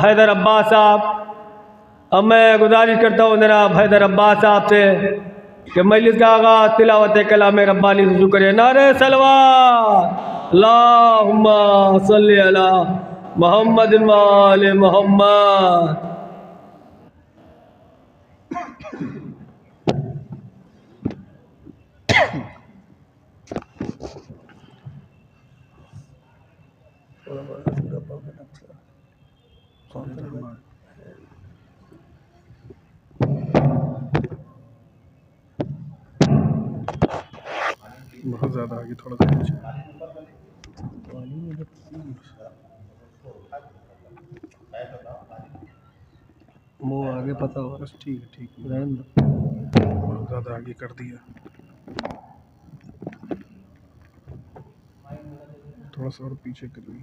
हैदर अब्बास साहब, अब मैं गुजारिश करता हूँ जनाब हैदर अब्बास साहब से कि मजलिस का आगाज़ तिलावत कलाम रब्बानी से शुरू करें। नारे सलवात, अल्लाहुम्मा सल्ली अला मोहम्मद व आले मोहम्मद। बहुत ज़्यादा आगे, थोड़ा सा पीछे। वो आगे पता होगा। बस ठीक है, ठीक है। रहने दो। बहुत ज़्यादा आगे कर दिया, थोड़ा सा और पीछे करिए।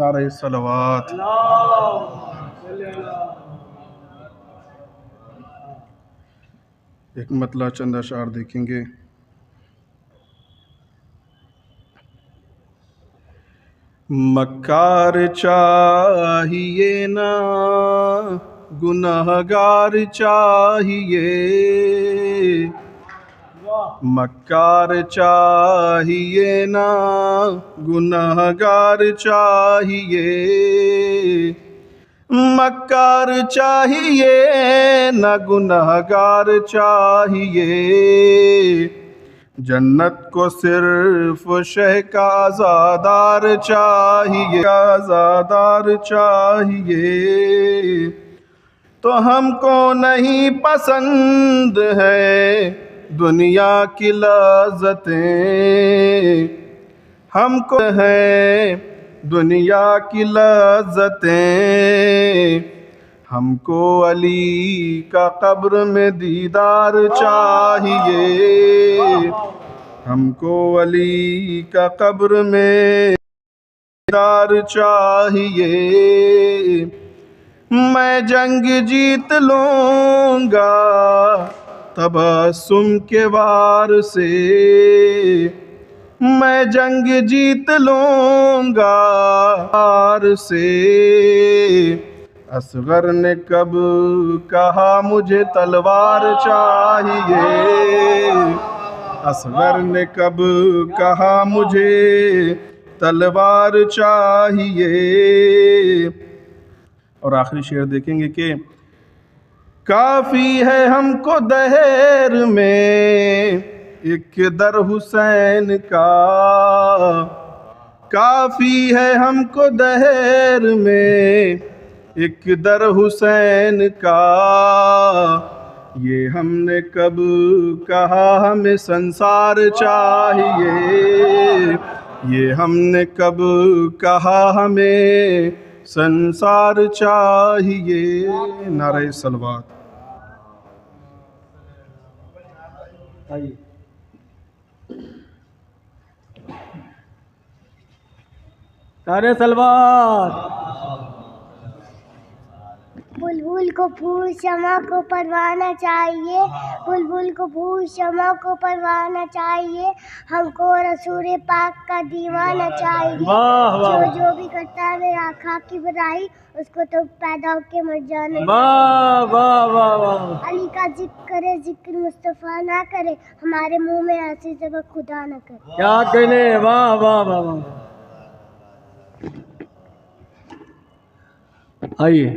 नारे सलवात। एक मतला चंद अशार देखेंगे। मक्कार चाहिए ना गुनहगार चाहिए, मक्कार चाहिए ना गुनहगार चाहिए, मक्कार चाहिए ना गुनहगार चाहिए, जन्नत को सिर्फ शह का आज़ादार चाहिए, आज़ादार चाहिए। तो हमको नहीं पसंद है दुनिया की लज़्ज़तें, हमको है दुनिया की लज़्ज़तें, हमको अली का कब्र में दीदार चाहिए, हमको अली का कब्र में दीदार चाहिए। मैं जंग जीत लूँगा तबस्सुम के वार से, मैं जंग जीत लूँगा वार से। असगर ने कब कहा मुझे तलवार चाहिए, असगर ने कब कहा मुझे तलवार चाहिए। और आखिरी शेर देखेंगे कि काफ़ी है हमको दहेर में एक दर हुसैन का, काफ़ी है हमको दहेर में एक दर हुसैन का। ये हमने कब कहा हमें संसार चाहिए, ये हमने कब कहा हमें संसार चाहिए। नारे सलवात। नारे सलवात। बुलबुल को फूल शमा को परवाना चाहिए, बुलबुल को फूल शमा को परवाना चाहिए, हमको रसूल पाक का दीवाना चाहिए। वाह वाह। जो भी करता है मेरा आका की बुराई, उसको तो पैदा होके मर जाना। वाह वाह वाह वाह। अली का जिक्र करे जिक्र मुस्तफ़ा ना करे, हमारे मुंह में ऐसी जगह खुदा ना करे। क्या कहने। वाह वाह वाह वाह। आइए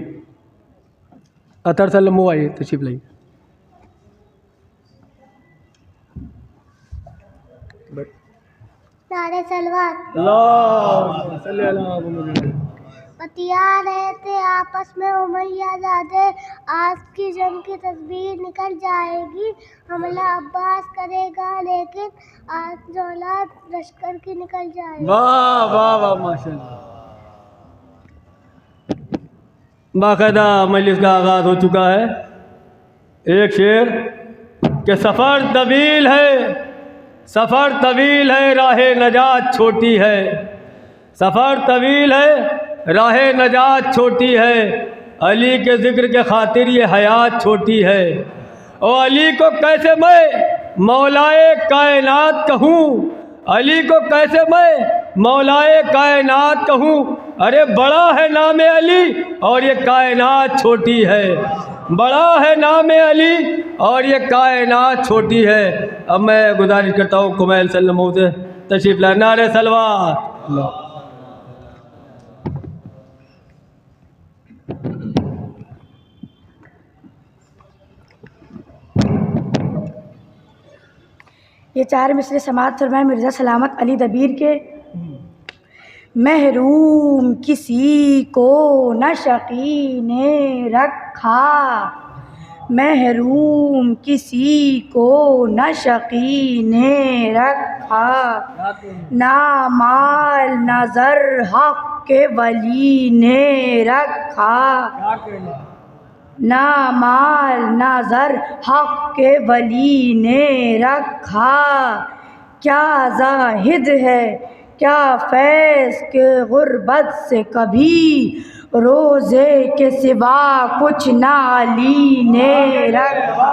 अतर सल्लमो आइए तशरीफ लाइए। सलवार। अल्लाहुम्मा सल्ली अला मुहम्मद। बतिया रहे थे आपस में उमैयाजादे, आज की जंग की तस्वीर निकल जाएगी, हमला अब्बास करेगा लेकिन आज औलाद लश्कर की निकल जाएगी। वाह वाह वाह माशाल्लाह। बाकायदा मजलिस का आगाज़ हो चुका है। एक शेर के सफ़र तवील है, सफ़र तवील है, राह नजात छोटी है। सफ़र तवील है, राह नजात छोटी है। अली के ज़िक्र के खातिर ये हयात छोटी है। और अली को कैसे मैं मौलाए कायनात कहूँ, अली को कैसे मैं मौलाए कायनात कहूँ। अरे बड़ा है नाम अली और ये कायनात छोटी है, बड़ा है नाम अली और ये कायनात छोटी है। अब मैं गुजारिश करता हूँ कुमैल सल्लम से तशरीफ़ लाए। नारे सलवात। ये 4 मिसरे समाअत फरमाए मिर्ज़ा सलामत अली दबीर के। महरूम किसी को न शकी ने रखा, महरूम किसी को न शकी ने रखा, ना माल नज़र हक़ के वली ने रखा, ना माल नज़र हक़ के वली ने रखा। क्या ज़ाहिद है क्या फैज़ के गुर्बत से कभी, रोज़े के सिवा कुछ ना अली ने रखा,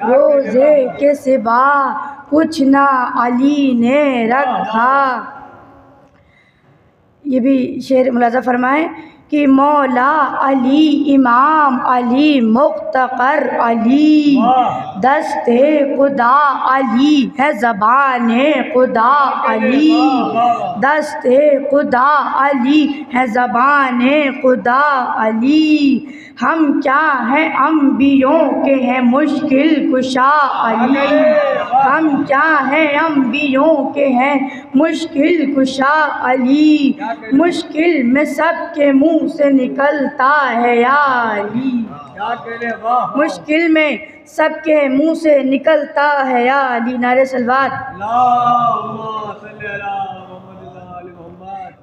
रोज़े के सिवा कुछ ना अली ने रखा। ये भी शेर मुलाज़ा फरमाएँ कि मौला अली इमाम अली मुख्तकर अली, दस्ते खुदा अली है ज़बाने खुदा अली, दस्ते खुदा अली है ज़बाने खुदा अली। हम क्या हैं अम्बियों के हैं मुश्किल कुशा अली, हम क्या हैं अम्बियों के हैं मुश्किल कुशा अली, मुश्किल में सबके मुँह से निकलता है या अली, मुश्किल में सबके मुँह से निकलता है या अली। नारे सलवात।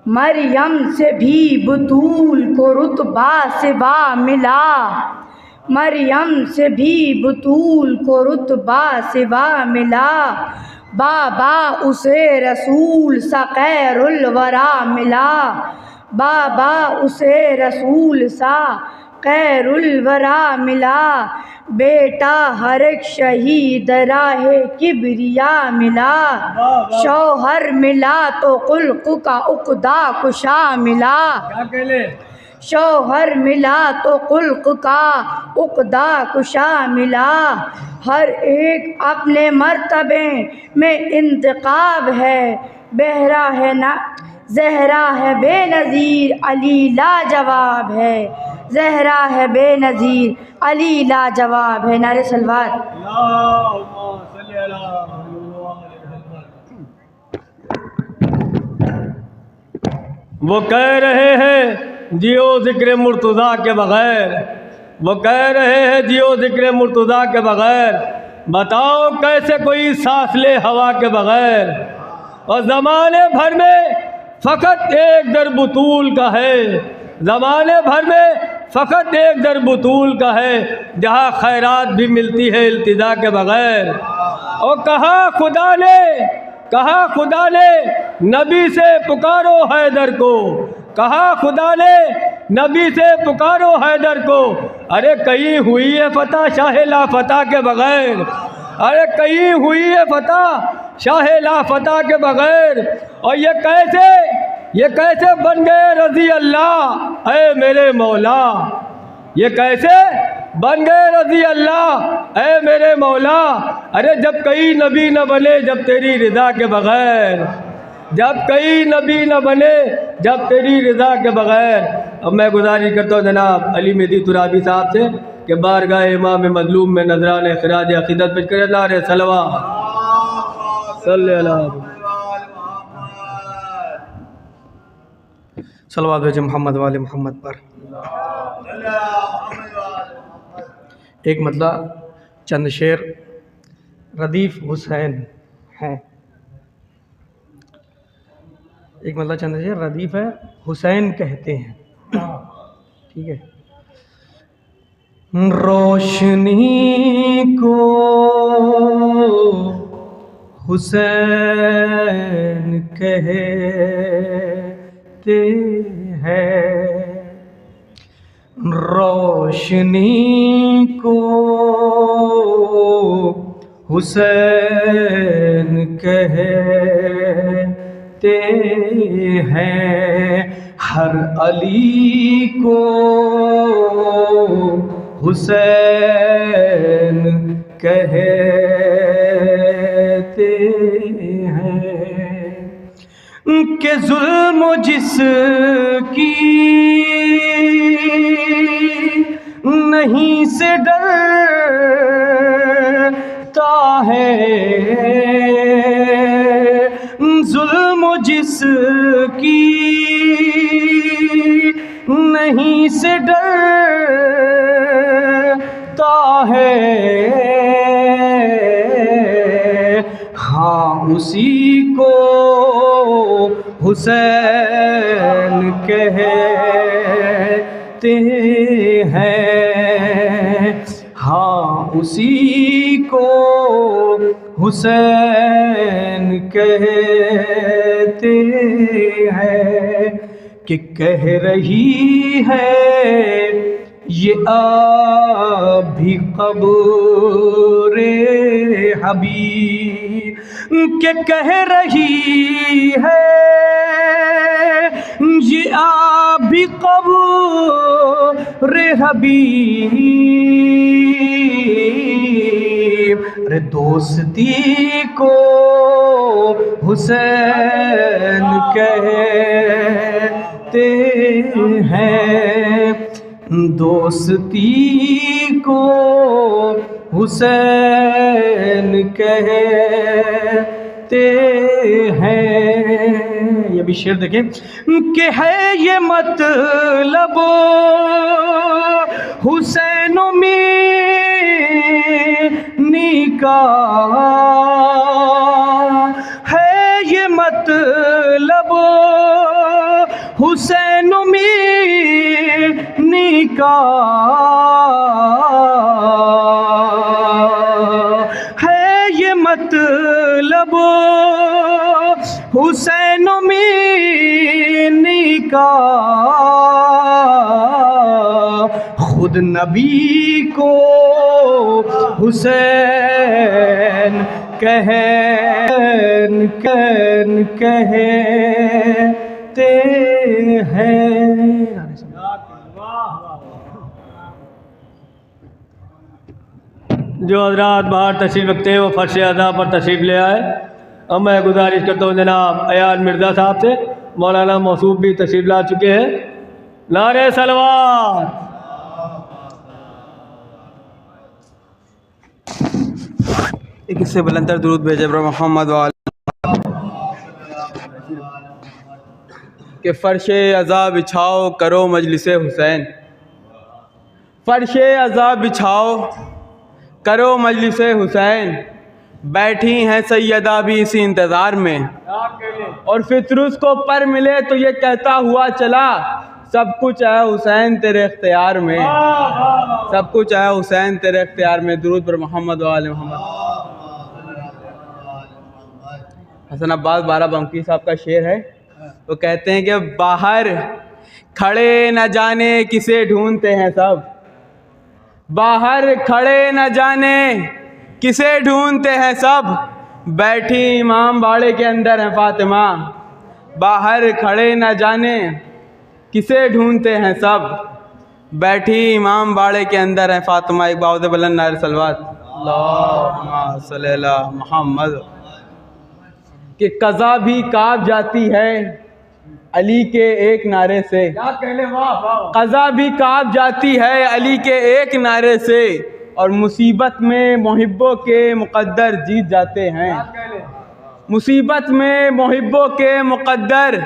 मरियम से भी बतूल को रुतबा सिवा मिला, मरियम से भी बतूल को रुतबा सिवा मिला, बाबा उसे रसूल सा खैरुल वरा मिला, बाबा उसे रसूल सा खैरुल वरा मिला, बेटा हर एक शहीद राहे किबरिया मिला, शौहर मिला तो खुल्क का उक़दा कुशा मिला, शौहर मिला तो खुल्क का उक़दा कुशा मिला। हर एक अपने मर्तबे में इंतखाब है, बहरा है ना ज़हरा है बेनज़ीर अली लाजवाब है, ज़हरा है बेनज़ीर अली लाजवाब है। नारे सलवात। वो कह रहे हैं जियो ज़िक्र मुर्तज़ा के बग़ैर, वो कह रहे हैं जियो ज़िक्र मुर्तज़ा के बग़ैर, बताओ कैसे कोई सांस ले हवा के बग़ैर। और ज़माने भर में फ़कत एक दर बतूल का है, ज़माने भर में फ़कत एक दर बतूल का है, जहाँ खैरात भी मिलती है इल्तिजा के बग़ैर। और कहा खुदा ने नबी से पुकारो हैदर को, कहा खुदा ने नबी से पुकारो हैदर को। अरे कहीं हुई है फतह शाह लाफता के बग़ैर, अरे कहीं हुई है फतह शाह लाफता के बग़ैर। और ये कैसे बन गए रज़ी अल्लाह ऐ मेरे मौला, ये कैसे बन गए रज़ी अल्लाह ऐ मेरे मौला। अरे जब कई नबी न बने जब तेरी रज़ा के बग़ैर, जब कई नबी न बने जब तेरी रज़ा के बग़ैर। अब मैं गुजारिश करता हूँ जनाब अली मेहदी तुराबी साहब से कि बारगाह इमाम मज़लूम में नजरान ख़िराज अक़ीदत पेश करें। नारे सलवा सल्लल्लाहु अलैहि वसल्लम। सलवात भेजे मोहम्मद वाले मोहम्मद पर। एक मतलब चंद शेर रदीफ़ हुसैन है। एक मतलब चंद शेर रदीफ़ है, हुसैन कहते हैं। ठीक है। रोशनी को हुसैन कहते हैं, रोशनी को हुसैन कहते हैं, हर अली को हुसैन कहते हैं, कि जुल्म जिसकी नहीं से डरता है, जुल्म जिसकी नहीं से डरता है, हाँ उसी को हुसैन कहते हैं, हाँ उसी को हुसैन कहते हैं, कि कह रही है ये भी क़ब्र हबीब, के कह रही है ये भी क़ब्र हबीब, अरे दोस्ती को हुसैन कहते हैं, दोस्ती को हुसैन कहते हैं। ये भी शेर देखें कि है ये मतलब हुसैन मीनी का, है ये मतलब हुसैन मीनी का, है ये मतलब हुसैन मीनी का, खुद नबी को हुसैन कहते हैं। जो हजरात बाहर तशरीफ़ रखते हैं वो फर्श अज़ा पर तशरीफ़ ले आए। अब मैं गुजारिश करता हूँ जनाब अयान मिर्ज़ा साहब से, मौलाना मौसूफ भी तशरीफ़ ला चुके हैं। नारे सलवात। एक इससे बुलंदर दुरूद भेजे मोहम्मद वाले कि फ़र्श अज़ा बिछाओ करो मजलिस हुसैन, फ़र्श अज़ा बिछाओ करो मजलिस हुसैन, बैठी हैं सैयदा भी इसी इंतज़ार में, और फितरुस को पर मिले तो ये कहता हुआ चला, सब कुछ है हुसैन तेरे इख्तियार में, सब कुछ है हुसैन तेरे इख्तियार में। दुरूद पर मोहम्मद वाले मोहम्मद। हसन अब्बास बाराबंकी साहब का शेर है, वो कहते हैं कि बाहर खड़े न जाने किसे ढूंढते हैं सब, बाहर खड़े न जाने किसे ढूंढते हैं सब, बैठी इमाम बाड़े के अंदर है फातिमा, बाहर खड़े न जाने किसे ढूंढते हैं सब, बैठी इमाम बाड़े के अंदर है फातिमा। एक बाउद बुलंद नारे सलवात अल्लाहुम्मा सल्ली अला मुहम्मद। कि कज़ा भी काँप जाती है अली के एक नारे से, कज़ा भी काँप जाती है अली के एक नारे से, और मुसीबत में मुहिब्बों के मुक़द्दर जीत जाते हैं, मुसीबत में मुहिब्बों के मुक़द्दर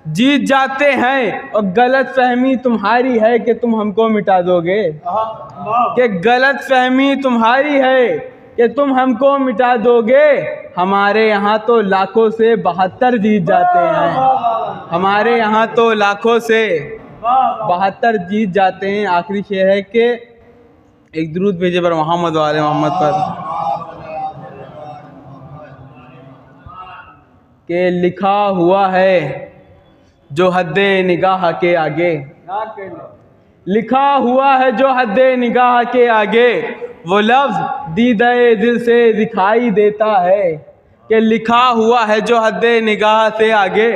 जीत जाते हैं, और गलत फहमी तुम्हारी है कि तुम हमको मिटा दोगे। कि गलत फहमी तुम्हारी है कि तुम हमको मिटा दोगे। हमारे यहाँ तो लाखों से 72 जीत जाते हैं। हमारे यहाँ तो लाखों से 72 जीत जाते हैं। आखिरी शेर है कि एक दुरूद भेजे पर मोहम्मद वाले मोहम्मद पर, कि लिखा हुआ है जो हद्दे निगाह के आगे, लिखा हुआ है जो हद्दे निगाह के आगे, वो लफ्ज़ दीदे दिल से दिखाई देता है। कि लिखा हुआ है जो हद्दे निगाह से आगे,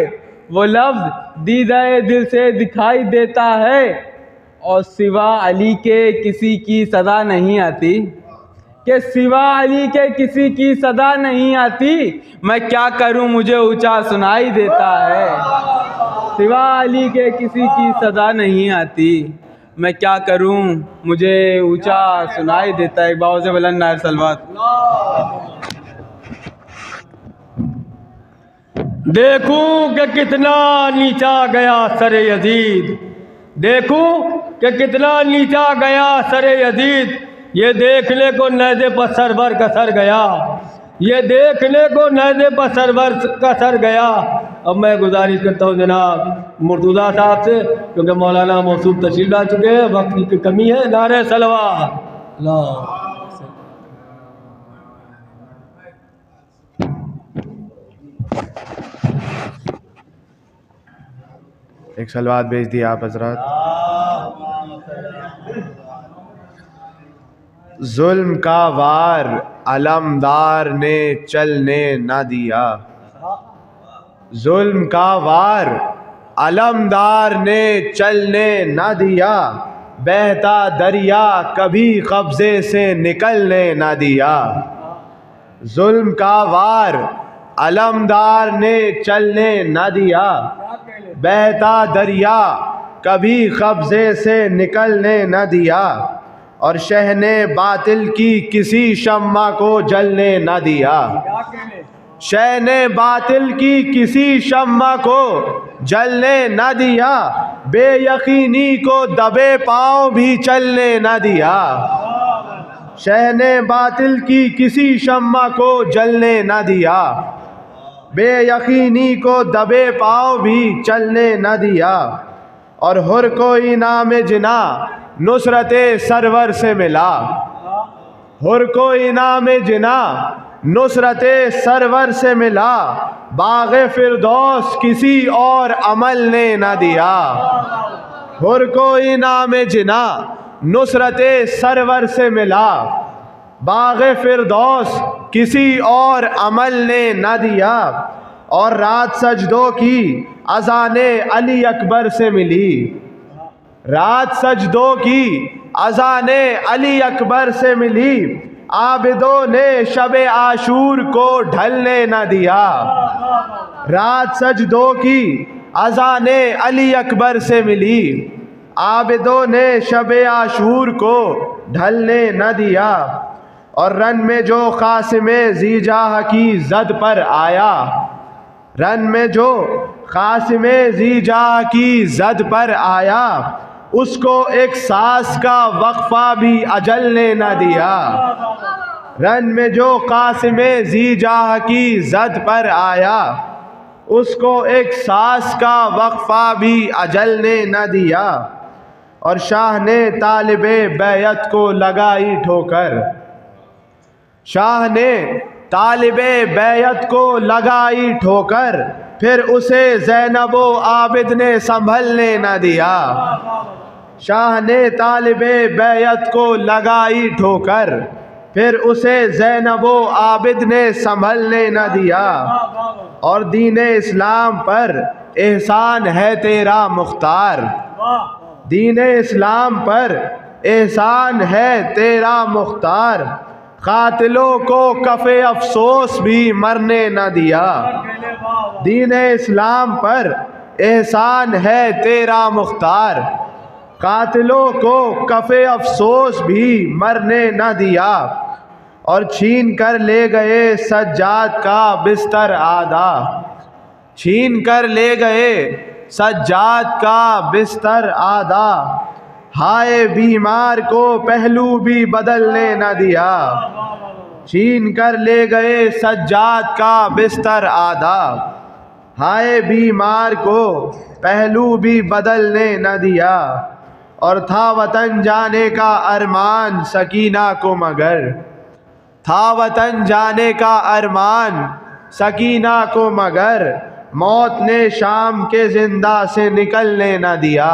वो लफ्ज़ दीदे दिल से दिखाई देता है, और सिवा अली के किसी की सदा नहीं आती। कि सिवा अली के किसी की सदा नहीं आती, मैं क्या करूं मुझे ऊंचा सुनाई देता है। सिवा अली के किसी की सदा नहीं आती, मैं क्या करूं मुझे ऊंचा सुनाई देता है। एक बाबा से बुलंद नायर सलवात। देखूं कि कितना नीचा गया सरे यजीद, देखूं कि कितना नीचा गया सरे यजीद, ये देखने को नज़े पर सरवर कसर गया, ये देखने को नज़े पर सरवर कसर गया। अब मैं गुजारिश करता हूँ जनाब मुर्तज़ा साहब से, क्योंकि मौलाना मौसूफ तशरीफ ला चुके हैं, वक्त की कमी है। नारे सलवात। एक सलवात भेज दिया आप हजरात। जुल्म का वार अलमदार ने चलने ना दिया, जुल्म का वार अलमदार ने चलने ना दिया, बहता दरिया कभी कब्जे से निकलने ना दिया। जुल्म का वार अलमदार ने चलने ना दिया, बहता दरिया कभी कब्जे से निकलने न दिया, और शहने बातिल की किसी शम्मा को जलने न दिया। शहने बातिल की किसी शम्मा को जलने न दिया, बेयकीनी को दबे पाँव भी चलने न दिया। शहने बातिल की किसी शम्मा को जलने न दिया, बेयकीनी को दबे पाँव भी चलने न दिया। और हुर को इनाम जिना नुसरते सरवर से मिला, हुर को इनाम जिना नुसरते सरवर से मिला, बाग़े फिरदौस किसी और अमल ने न दिया। हुर को इनाम जिना नुसरते सरवर से मिला, बाग़े फिरदौस किसी और अमल ने न दिया। और रात सजदों की अज़ाने अली अकबर से मिली, रात सजदों की अज़ाने अली अकबर से मिली, आबिदों ने शबे आशूर को ढलने न दिया। रात सजदों की अज़ाने अली अकबर से मिली, आबिदों ने शबे आशूर को ढलने न दिया। और रन में जो क़ासिमे ज़ीजाह की ज़द पर आया, रन में जो क़ासिमे ज़ीजाह की ज़द पर आया, उसको एक सांस का वक्फा भी अजल ने न दिया। रन में जो क़ासिमे ज़ीजाह की ज़द पर आया, उसको एक सांस का वक्फा भी अजल ने न दिया। और शाह ने तालिबे बैयत को लगाई ठोकर, शाह ने तालिबे बैयत को लगाई ठोकर, फिर उसे ज़ैनबो आबिद ने संभलने न दिया। शाह ने तालिबे बैयत को लगाई ठोकर, फिर उसे ज़ैनबो आबिद ने संभलने न दिया। और दीन इस्लाम पर एहसान है तेरा मुख्तार, दीन इस्लाम पर एहसान है तेरा मुख्तार, कातिलों को कफ़े अफसोस भी मरने न दिया। दीन इस्लाम पर एहसान है तेरा मुख्तार, कातिलों को कफ़े अफसोस भी मरने न दिया। और छीन कर ले गए सज्जाद का बिस्तर आधा, छीन कर ले गए सज्जाद का बिस्तर आधा, हाय बीमार को पहलू भी बदलने न दिया। छीन कर ले गए सज्जाद का बिस्तर आधा, हाय बीमार को पहलू भी बदलने न दिया। और था वतन जाने का अरमान सकीना को मगर, था वतन जाने का अरमान सकीना को मगर, मौत ने शाम के जिंदा से निकलने न दिया।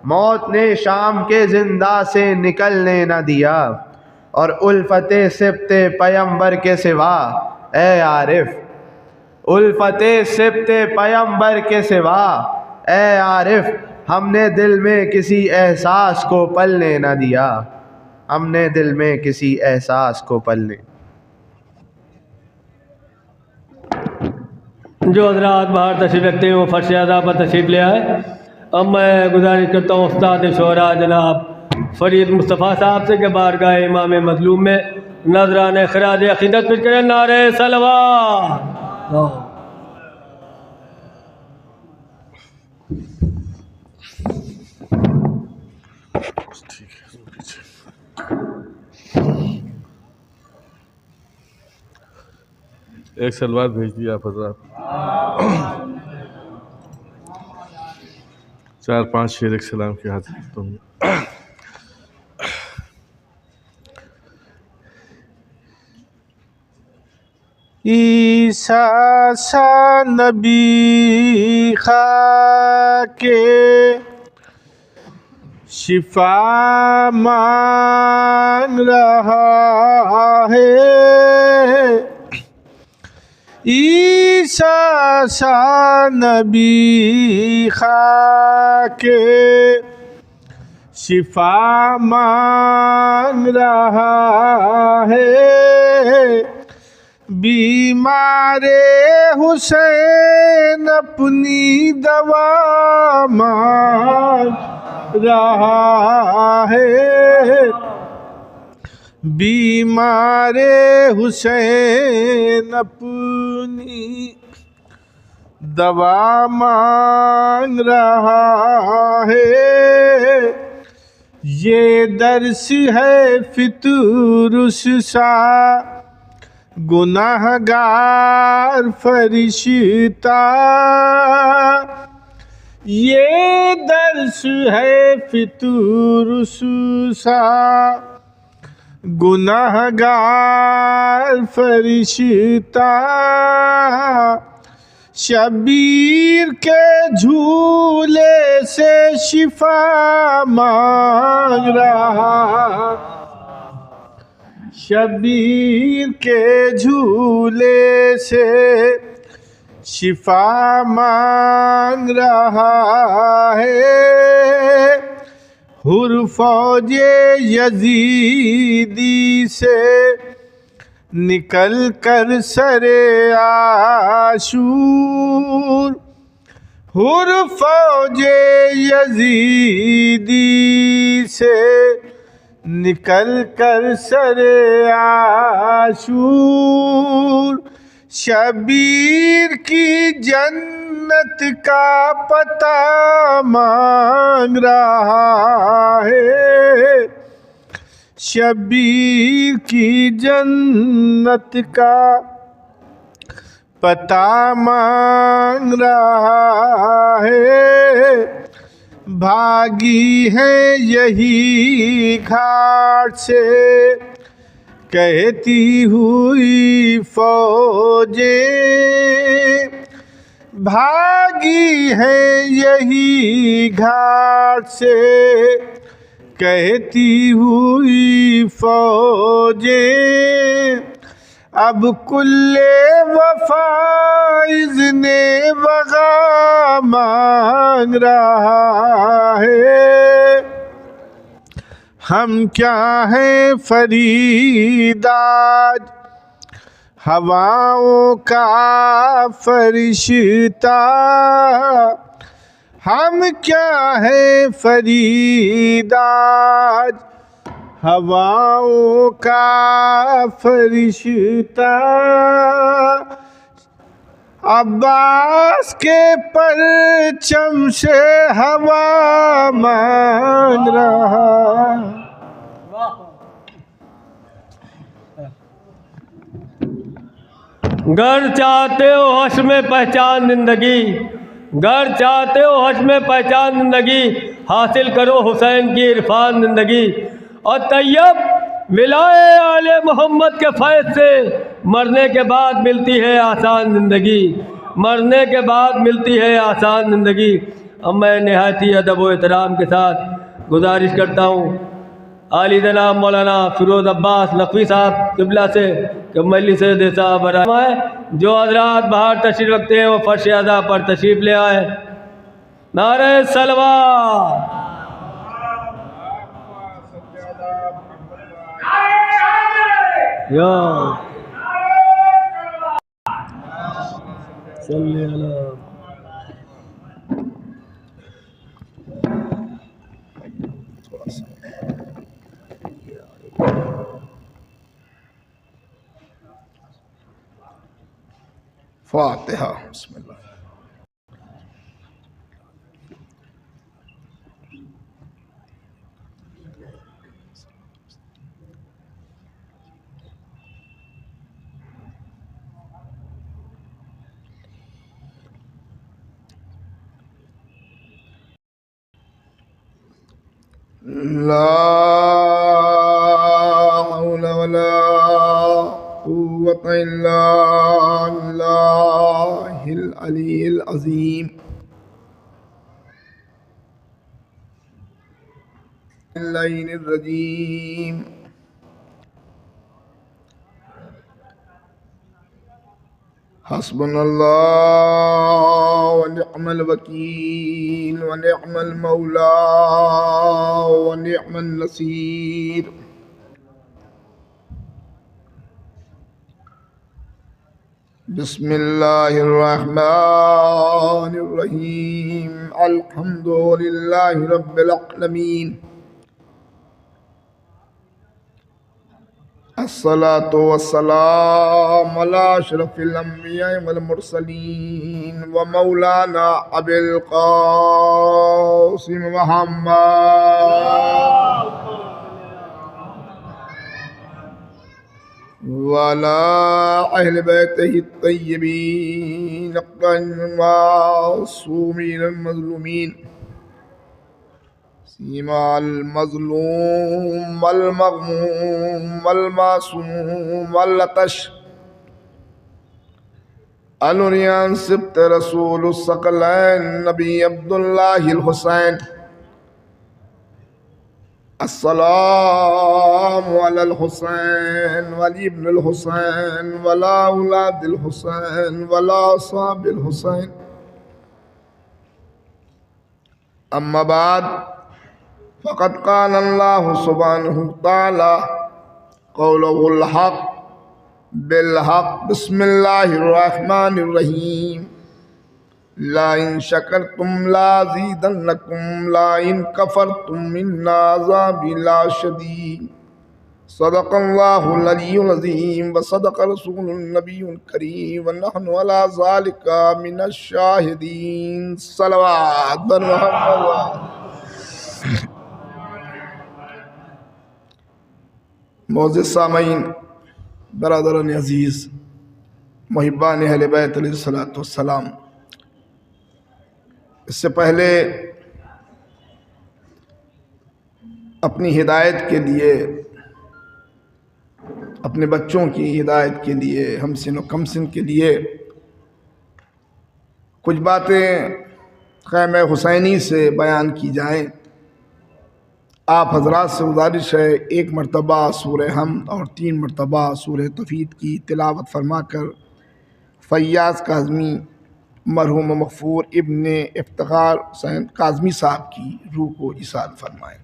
मौत ने शाम के जिंदा से निकलने न दिया। और उल्फते सिब्ते पैगंबर के सिवा ए आरिफ, उल्फते सिब्ते पैगंबर के सिवा ए आरिफ, हमने दिल में किसी एहसास को पलने न दिया। हमने दिल में किसी एहसास को पलने। जो हजरात बाहर तशरीफ़ रखते हैं वो फर्श अज़ा पर तशरीफ़ ले आए। अब मैं गुजारिश करता हूँ उस्ताद शोरा जनाब फरीद मुस्तफ़ा साहब से कि बारगाह इमाम मज़लूम में नजराने खराज अक़ीदत पेश करें। नारे सलवात। एक सलवार भेज दिया आप हजरात। 4-5 शेर एक सलाम के हाथ तुम। ईसा सा नबी खाके शिफा मांग रहा है। ईसा सा नबी खाके शिफा मांग रहा है। बीमारे हुसैन अपनी दवा मांग रहा है। बीमारे हुसैन अपनी दवा मांग रहा है। ये दर्स है फितुरुस सा गुनाहगार फरिश्ता। ये दर्स है फितुरुस सा गुनाहगार फरिश्ता। शबीर के झूले से शिफा मांग रहा। शबीर के झूले से शिफा मांग रहा है। हुर फौजे यजीदी से निकल कर सरे आशूर। हुर फौजे यजीदी से निकल कर सरे आशूर। शबीर की जन्नत का पता मांग रहा है। शबीर की जन्नत का पता मांग रहा है। भागी है यही घाट से कहती हुई फौजें। भागी है यही घाट से कहती हुई फौजें। अब कुल्ले वफा इज़्ने वग़ा मांग रहा है। हम क्या हैं फरीदाज हवाओं का फरिश्ता। हम क्या हैं फरीदाज हवाओं का फरिश्ता। अब्बास के परचम से हवा मान रहा। घर चाहते हो हश में पहचान जिंदगी, घर चाहते हो हश में पहचान जिंदगी, हासिल करो हुसैन की इरफान जिंदगी। और तैयब मिलाए आले मोहम्मद के फैज़ से, मरने के बाद मिलती है आसान ज़िंदगी, मरने के बाद मिलती है आसान ज़िंदगी। अब मैं नहायत ही अदब व एहतराम के साथ गुजारिश करता हूँ आली जनाब मौलाना फिरोज़ अब्बास नकवी साहब किबला से कि मजलिस देसा बराए जो हजरात बाहर तशरीफ़ रखते हैं वो फर्श अज़ा पर तशरीफ़ ले आए। नारे सलवात। या सल्ली अला फातिहा। बिस्मिल्लाह। ला हौला वला कुव्वता इल्ला बिल्लाहिल अलील अज़ीम। लैनिर रजीम। हस्बुनल्लाह व निअमल वकील व निअमल मौला व निअमन नसीर। बिस्मिल्लाहिर्रहमानिर्रहीम। अल्हम्दुलिल्लाहि रब्बिल आलमीन। अस्सलातु वस्सलाम अला अशरफिल अंबिया वल मुरसलीन व मौलाना अबिल कासिम मुहम्मद वाला अहले बैतिही तय्यबीन मासूमीन मज़लूमीन। सीमाल मज़लूम वल मग़मूम वल मासूम वल लतश अनुरियान सिब्त रसूलुस सकलैन नबी अब्दुल्लाहिल हुसैन। अस्सलामु अलल हुसैन वली इब्नुल हुसैन वला औलादिल हुसैन वला अस्हाबिल हुसैन। अम्मा बाद फ़क़द क़ाल अल्लाहु सुब्हानहु तआला क़ौलुहुल हक़ बिल हक़। बिस्मिल्लाहिर रहमानिर रहीम। ला इन शकरतुम लाज़ीदन्नकुम ला इन कफ़रतुम इन्न अज़ाबी लशदीद। सदक़ल्लाहुल अलियुल अज़ीम व सदक़ रसूलुन नबियुल करीम व नहनु अला ज़ालिका मिनश शाहिदीन। सलवात बर मुहम्मद। मोअज़्ज़िज़ सामईन, बरादरान अज़ीज़, मुहिब्बान अहले बैत अलैहिस्सलातु वस्सलाम, इससे पहले अपनी हिदायत के लिए, अपने बच्चों की हिदायत के लिए, हमसिन व कमसिन के लिए कुछ बातें ख़ैमे हुसैनी से बयान की जाएं। आप हजरात से गुजारिश है एक मरतबा सूरह हमद और 3 मरतबा सूरह तौहीद की तिलावत फरमाकर फ़ैयाज़ काज़मी मरहूम मग़फ़ूर इब्ने इफ्तिख़ार हुसैन काज़मी साहब की रूह को इसाल फरमाएँ।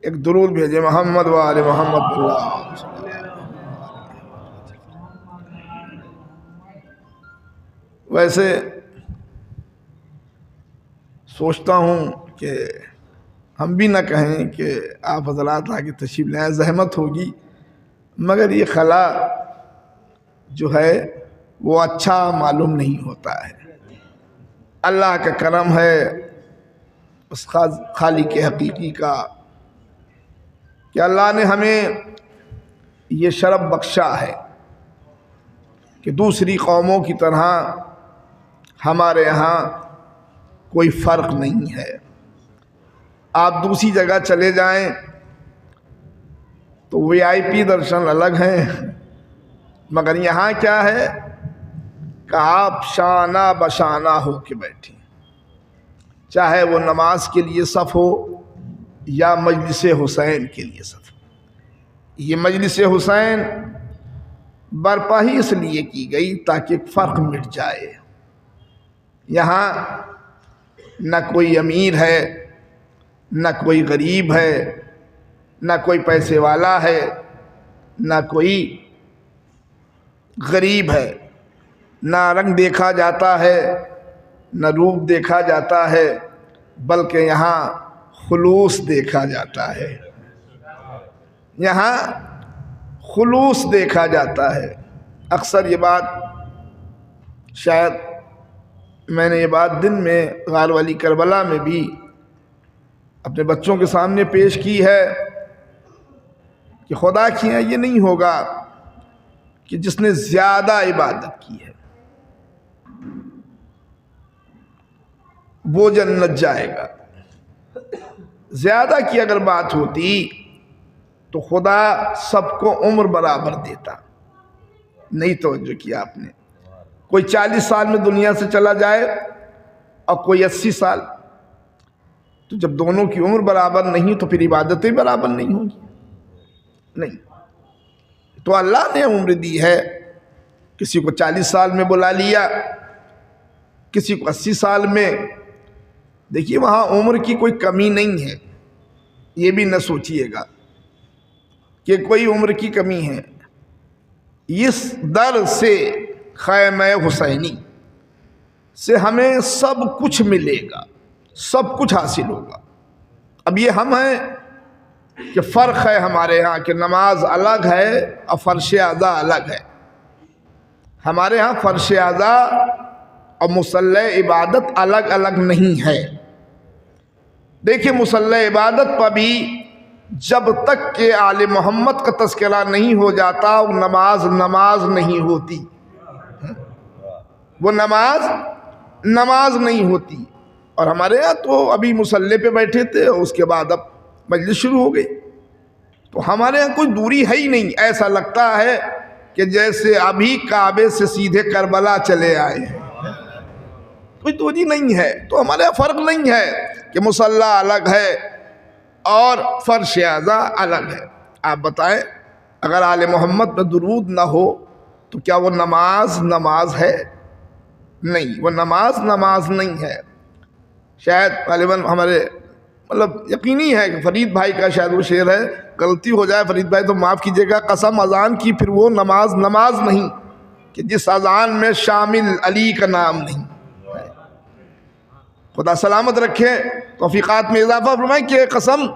एक दुरूद भेजे मोहम्मद वाले मोहम्मद। वैसे सोचता हूँ कि हम भी ना कहें कि आप हज़रात आके तशरीफ़ लाएं, ज़हमत होगी, मगर ये खला जो है वो अच्छा मालूम नहीं होता है। अल्लाह का करम है उस खालिक हकीकी का कि अल्लाह ने हमें ये शरफ बख्शा है कि दूसरी कौमों की तरह हमारे यहाँ कोई फ़र्क नहीं है। आप दूसरी जगह चले जाएं तो VIP दर्शन अलग हैं, मगर यहाँ क्या है कि आप शाना बशाना हो के बैठे, चाहे वो नमाज के लिए सफ़ हो या मजलिस हुसैन के लिए सफ़। ये मजलिस हुसैन बर्पा ही इसलिए की गई ताकि फ़र्क मिट जाए। यहाँ न कोई अमीर है, न कोई गरीब है, न कोई पैसे वाला है, न कोई गरीब है, न रंग देखा जाता है, न रूप देखा जाता है, बल्कि यहाँ खुलूस देखा जाता है। यहाँ खुलूस देखा जाता है। अक्सर ये बात शायद मैंने ये बात दिन में गार वाली करबला में भी अपने बच्चों के सामने पेश की है कि खुदा की है ये नहीं होगा कि जिसने ज़्यादा इबादत की है वो जन्नत जाएगा। ज़्यादा की अगर बात होती तो खुदा सबको उम्र बराबर देता। नहीं तवज्जो किया आपने। कोई 40 साल में दुनिया से चला जाए और कोई 80 साल, तो जब दोनों की उम्र बराबर नहीं तो फिर इबादतें बराबर नहीं होंगी। नहीं, तो अल्लाह ने उम्र दी है, किसी को 40 साल में बुला लिया, किसी को 80 साल में। देखिए वहाँ उम्र की कोई कमी नहीं है, ये भी न सोचिएगा कि कोई उम्र की कमी है। इस दर से खैमे हुसैनी से हमें सब कुछ मिलेगा, सब कुछ हासिल होगा। अब ये हम हैं कि फ़र्क है हमारे यहाँ कि नमाज अलग है और फ़र्श अज़ा अलग है। हमारे यहाँ फ़र्श अज़ा और मुसल्ले इबादत अलग अलग नहीं है। देखिए मुसल्ले इबादत पर भी जब तक के आले मोहम्मद का तज़किरा नहीं हो जाता वो नमाज नहीं होती। वो नमाज नहीं होती। और हमारे यहाँ तो अभी मुसल्ले पे बैठे थे, उसके बाद अब मजलिस शुरू हो गई। तो हमारे यहाँ कोई दूरी है ही नहीं। ऐसा लगता है कि जैसे अभी काबे से सीधे करबला चले आए हैं, कोई दूरी नहीं है। तो हमारे यहाँ फ़र्क नहीं है कि मुसल्ला अलग है और फ़र्श अज़ा अलग है। आप बताएं, अगर आले मोहम्मद पर दुरूद ना हो तो क्या वो नमाज है? नहीं, वो नमाज नहीं है। शायद गालिबन हमारे मतलब यकीनी है कि फरीद भाई का शायद वो शेर है, गलती हो जाए फरीद भाई तो माफ़ कीजिएगा, कसम अज़ान की फिर वो नमाज नहीं कि जिस अज़ान में शामिल अली का नाम नहीं। खुदा सलामत रखे, तौफीक़ात में इजाफ़ा फरमाए कि कसम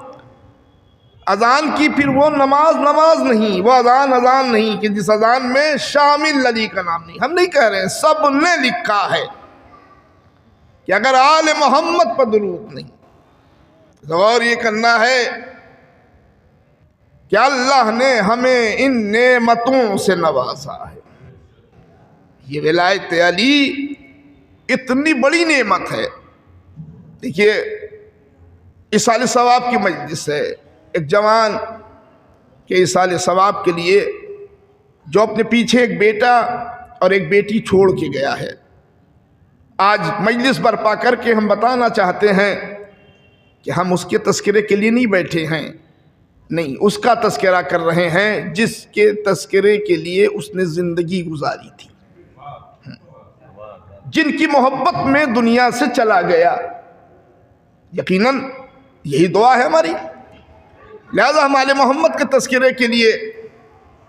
अज़ान की फिर वो नमाज नहीं, वो अज़ान नहीं कि जिस अज़ान में शामिल अली का नाम नहीं। हम नहीं कह रहे हैं, सब ने लिखा है कि अगर आले मोहम्मद पर दुरूद नहीं तो और ये करना है कि अल्लाह ने हमें इन नेमतों से नवाजा है। ये विलायत अली इतनी बड़ी नेमत है। देखिए इसाले सवाब की मजलिस है, एक जवान के इसाले सवाब के लिए जो अपने पीछे एक बेटा और एक बेटी छोड़ के गया है। आज मजलिस बर्पा करके हम बताना चाहते हैं कि हम उसके तस्करे के लिए नहीं बैठे हैं, नहीं, उसका तस्करा कर रहे हैं जिसके तस्करे के लिए उसने ज़िंदगी गुजारी थी, जिनकी मोहब्बत में दुनिया से चला गया। यकीनन यही दुआ है हमारी लिहाजा हमारे मोहम्मद के तस्करे के लिए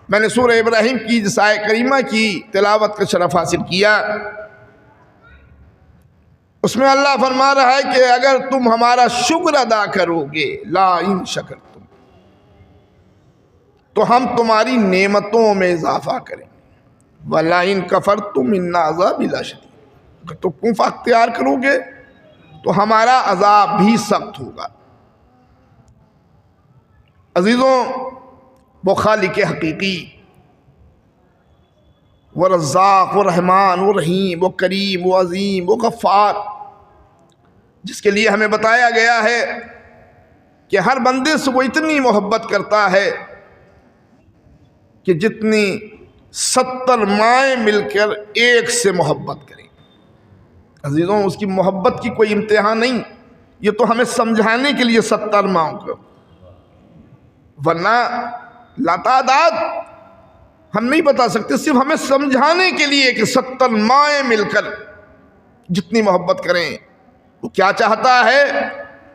मैंने सूरह इब्राहिम की जिस आयत करीमा की तिलावत का शरफ हासिल किया। उसमें अल्लाह फरमा रहा है कि अगर तुम हमारा शुक्र अदा करोगे, ला इन शकर तुम, तो हम तुम्हारी नेमतों में इजाफा करेंगे, वला इन कफर तुम इन्ना अज़ाब ला शदीद, अगर तुम कुफ़ अख्तियार करोगे तो हमारा अजाब भी सख्त होगा। अजीज़ों, वो खालिक हकीकी, वो रज़्ज़ाक़, वो रहमान, वो रहीम, वो करीम, वो अज़ीम, वो गफ़्फ़ार, जिसके लिए हमें बताया गया है कि हर बंदे से वो इतनी मोहब्बत करता है कि जितनी 70 माएँ मिलकर एक से मोहब्बत करें। अजीज़ों, उसकी मोहब्बत की कोई इम्तिहान नहीं, ये तो हमें समझाने के लिए 70 माओं को, वरना लातादाद हम नहीं बता सकते, सिर्फ हमें समझाने के लिए कि 70 माएँ मिलकर जितनी मोहब्बत करें। वो क्या चाहता है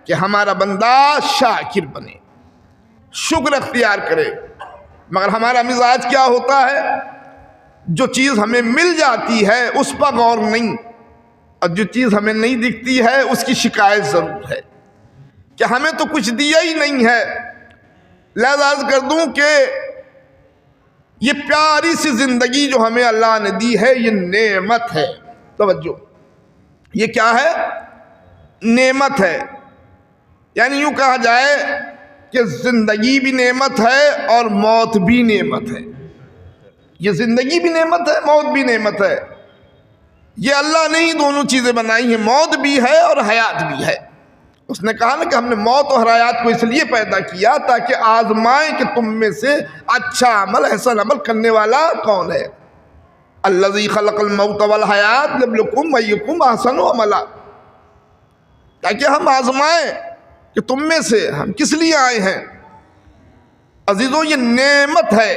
कि हमारा बंदा शाकिर बने, शुक्र अख्तियार करे। मगर हमारा मिजाज क्या होता है, जो चीज़ हमें मिल जाती है उस पर गौर नहीं, और जो चीज़ हमें नहीं दिखती है उसकी शिकायत ज़रूर है कि हमें तो कुछ दिया ही नहीं है। लिहाजा अर्ज़ कर दूं कि ये प्यारी सी ज़िंदगी जो हमें अल्लाह ने दी है, ये नेमत है। तवज्जो, ये क्या है? नेमत है। यानी यूँ कहा जाए कि ज़िंदगी भी नेमत है और मौत भी नेमत है। ये ज़िंदगी भी नेमत है, मौत भी नेमत है। ये अल्लाह ने ही दोनों चीज़ें बनाई हैं, मौत भी है और हयात भी है। उसने कहा ना कि हमने मौत और हयात को इसलिए पैदा किया ताकि आजमाएं कि तुम में से अच्छा अमल, एहसन अमल करने वाला कौन है। अल्लज़ी खलक़ल मौत वल हयात लियब्लुवकुम अय्युकुम अहसनु अमला, ताकि हम आजमाएं कि तुम में से हम किस लिए आए हैं। अजीज़ों, ये नेमत है,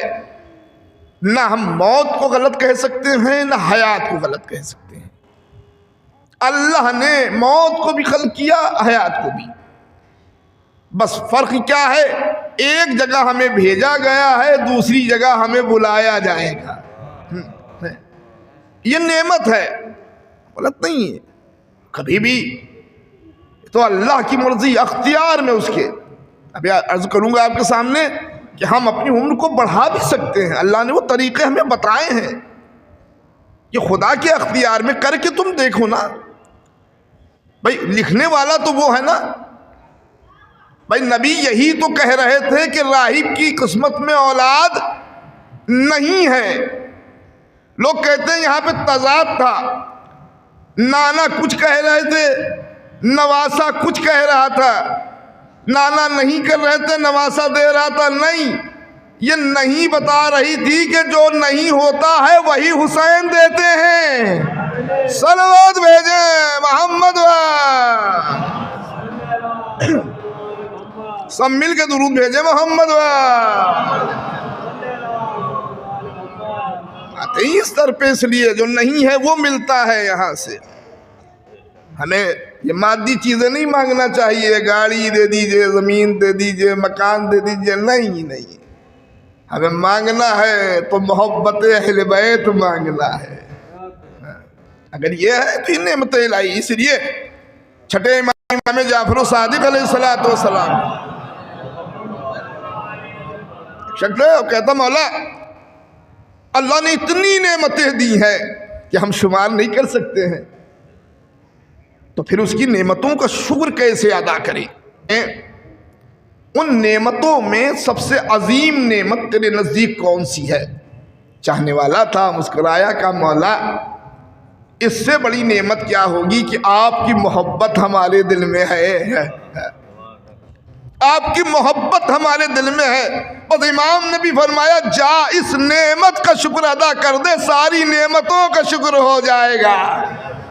ना हम मौत को गलत कह सकते हैं ना हयात को गलत कह सकते हैं। अल्लाह ने मौत को भी खल्क़ किया, हयात को भी। बस फ़र्क क्या है, एक जगह हमें भेजा गया है, दूसरी जगह हमें बुलाया जाएगा। ये नेमत है, गलत नहीं है कभी भी, तो अल्लाह की मर्जी अख्तियार में उसके। अभी अर्ज़ करूँगा आपके सामने कि हम अपनी उम्र को बढ़ा भी सकते हैं। अल्लाह ने वो तरीक़े हमें बताए हैं कि खुदा के अख्तियार में करके तुम देखो ना। भाई लिखने वाला तो वो है ना, भाई नबी यही तो कह रहे थे कि राहिब की किस्मत में औलाद नहीं है। लोग कहते हैं यहाँ पे तजाद था, नाना कुछ कह रहे थे, नवासा कुछ कह रहा था, नाना नहीं कर रहे थे, नवासा दे रहा था। नहीं, ये नहीं बता रही थी कि जो नहीं होता है वही हुसैन देते हैं। सलवात भेजे मोहम्मद सब मिल के दुरूद भेजे मोहम्मद आते ही स्तर पे, इसलिए जो नहीं है वो मिलता है। यहाँ से हमें ये मादी चीज़ें नहीं मांगना चाहिए, गाड़ी दे दीजिए, ज़मीन दे दीजिए, मकान दे दीजिए, नहीं नहीं। हमें मांगना है तो मोहब्बत अहले बैत मांगना है। अगर ये है तो ये नेमत इलाही। इसलिए छठे इमाम जाफर सादिक अलैहिस्सलातु वस्सलाम शक्ल कहता, मौला अल्लाह ने इतनी नेमतें दी हैं कि हम शुमार नहीं कर सकते हैं, तो फिर उसकी नेमतों का शुक्र कैसे अदा करें। उन नेमतों में सबसे अजीम नेमत तेरे नज़दीक कौन सी है? चाहने वाला था, मुस्कुराया का मौला इससे बड़ी नेमत क्या होगी कि आपकी मोहब्बत हमारे दिल में है। आपकी मोहब्बत हमारे दिल में है। बस इमाम ने भी फरमाया, जा इस नेमत का शुक्र अदा कर दे, सारी नेमतों का शुक्र हो जाएगा।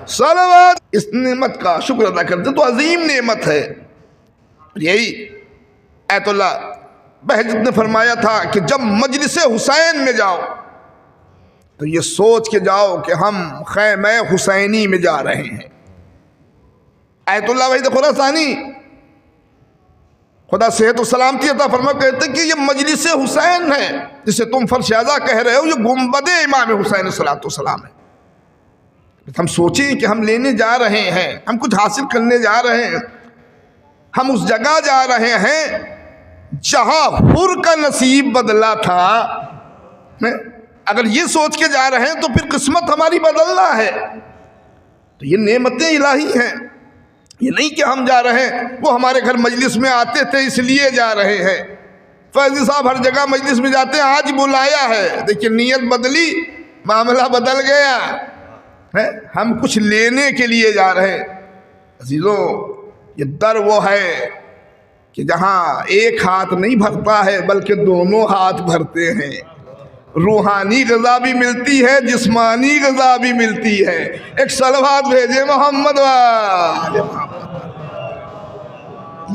सलवात, इस नेमत का शुक्र अदा कर दे तो अजीम नेमत है। यही आयतुल्लाह बहजत ने फरमाया था कि जब मजलिस हुसैन में जाओ तो ये सोच के जाओ कि हम खैमे हुसैनी में जा रहे हैं। आयतुल्लाह वहीद खुरासानी खुदा सेहत और सलामती अता फरमा, कहते कि ये मजलिस हुसैन है जिसे तुम फरशादा कह रहे हो, ये गुंबद इमाम हुसैन सलाम है। हम सोचें कि हम लेने जा रहे हैं, हम कुछ हासिल करने जा रहे हैं, हम उस जगह जा रहे हैं जहां हुर का नसीब बदला था। अगर ये सोच के जा रहे हैं तो फिर किस्मत हमारी बदलना है। तो ये नेमतें इलाही हैं। ये नहीं कि हम जा रहे हैं, वो हमारे घर मजलिस में आते थे इसलिए जा रहे हैं। फैजी साहब हर जगह मजलिस में जाते हैं, आज बुलाया है, देखिए नीयत बदली, मामला बदल गया है। हम कुछ लेने के लिए जा रहे हैं। अजीजों, ये दर वो है कि जहाँ एक हाथ नहीं भरता है बल्कि दोनों हाथ भरते हैं। रूहानी ग़िज़ा भी मिलती है, जिस्मानी ग़िज़ा भी मिलती है। एक सलवात भेजे मोहम्मद वाले मोहम्मद।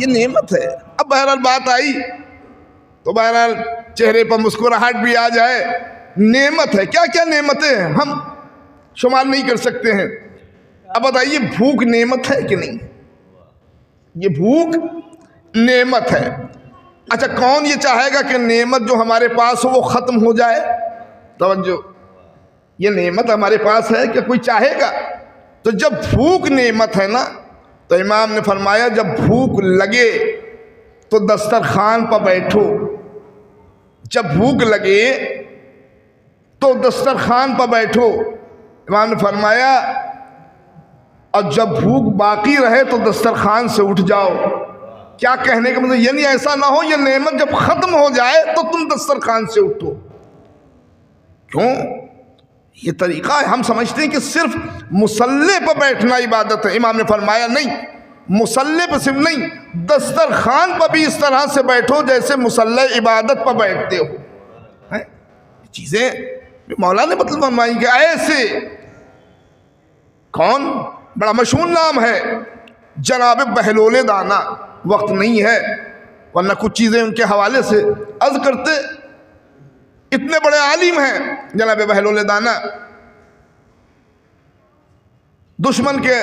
ये नेमत है। अब बहरहाल बात आई तो बहरहाल चेहरे पर मुस्कुराहट भी आ जाए। नेमत है, क्या क्या नेमतें हैं हम शुमार नहीं कर सकते हैं। अब बताइए, भूख नेमत है कि नहीं? ये भूख नेमत है। अच्छा, कौन ये चाहेगा कि नेमत जो हमारे पास हो वो ख़त्म हो जाए? तवज्जो, ये नेमत हमारे पास है क्या कोई चाहेगा? तो जब भूख नेमत है ना, तो इमाम ने फरमाया जब भूख लगे तो दस्तरखान पर बैठो। जब भूख लगे तो दस्तरखान पर बैठो, इमाम ने फरमाया। और जब भूख बाकी रहे तो दस्तरखान से उठ जाओ। क्या कहने का मतलब, यानी ऐसा ना हो ये नेमत जब ख़त्म हो जाए तो तुम दस्तरखान से उठो। क्यों? ये तरीक़ा है। हम समझते हैं कि सिर्फ मुसल्ले पर बैठना इबादत है। इमाम ने फरमाया नहीं, मुसल्ले पर सिर्फ नहीं, दस्तरखान पर भी इस तरह से बैठो जैसे मुसल्ले इबादत पर बैठते हो। हैं चीज़ें मौला ने मतलब फरमाई कि ऐसे। कौन? बड़ा मशहूर नाम है जनाब बहलोल दाना। वक्त नहीं है वरना कुछ चीज़ें उनके हवाले से अर्ज करते। इतने बड़े आलिम हैं जनाब बहलोल दाना। दुश्मन के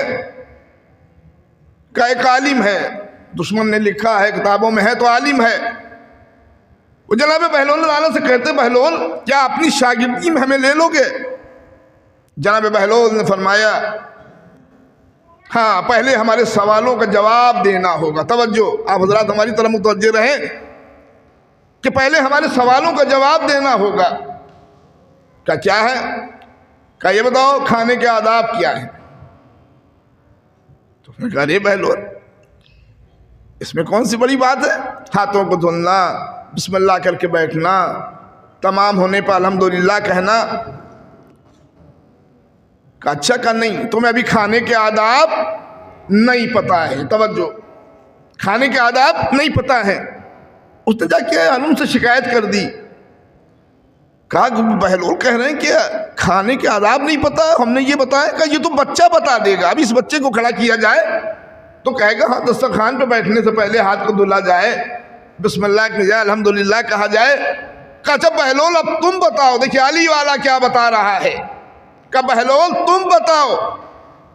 का एक आलिम है, दुश्मन ने लिखा है, किताबों में है, तो आलिम है। वो जनाब बहलोल दाना से कहते, बहलोल क्या अपनी शागिर्दी में हमें ले लोगे? जनाब बहलोल ने फरमाया, हाँ, पहले हमारे सवालों का जवाब देना होगा। तवज्जो, आप हजरात हमारी तरफ मुतवज्जे रहें कि पहले हमारे सवालों का जवाब देना होगा। क्या है? क्या ये बताओ खाने के आदाब क्या है? तो फिर कहा, अरे बहलोल इसमें कौन सी बड़ी बात है? हाथों को धुलना, बिस्मिल्लाह करके बैठना, तमाम होने पर अल्हम्दुलिल्लाह कहना। का अच्छा का नहीं, तुम्हें अभी खाने के आदाब नहीं पता है। तवज्जो, खाने के आदाब नहीं पता है। उसने जाके आलम से शिकायत कर दी। कहा बहलोल कह रहे हैं कि खाने के आदाब नहीं पता, हमने ये बताया कि ये तो बच्चा बता देगा। अब इस बच्चे को खड़ा किया जाए तो कहेगा हाँ, दस्तरखान पे बैठने से पहले हाथ को धुला जाए, बिस्मिल्लाह किया जाए, अल्हम्दुलिल्लाह कहा जाए। कहा अच्छा बहलोल अब तुम बताओ। देखिए अली वाला क्या बता रहा है। का बहलोल तुम बताओ।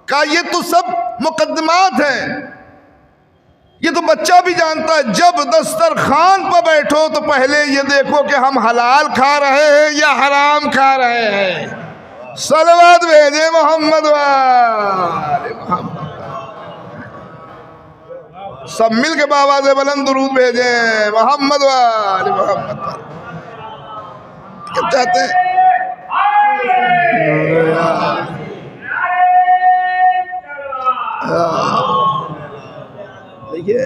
का ये तो सब मुकद्दमात हैं, ये तो बच्चा भी जानता है। जब दस्तरखान पर बैठो तो पहले ये देखो कि हम हलाल खा रहे हैं या हराम खा रहे हैं। सलवात भेजे मोहम्मद वाले मोहम्मद। सब मिल के बाबा से बुलंद दुरूद भेजे मोहम्मद वाले मोहम्मद। क्या चाहते हैं? देखिए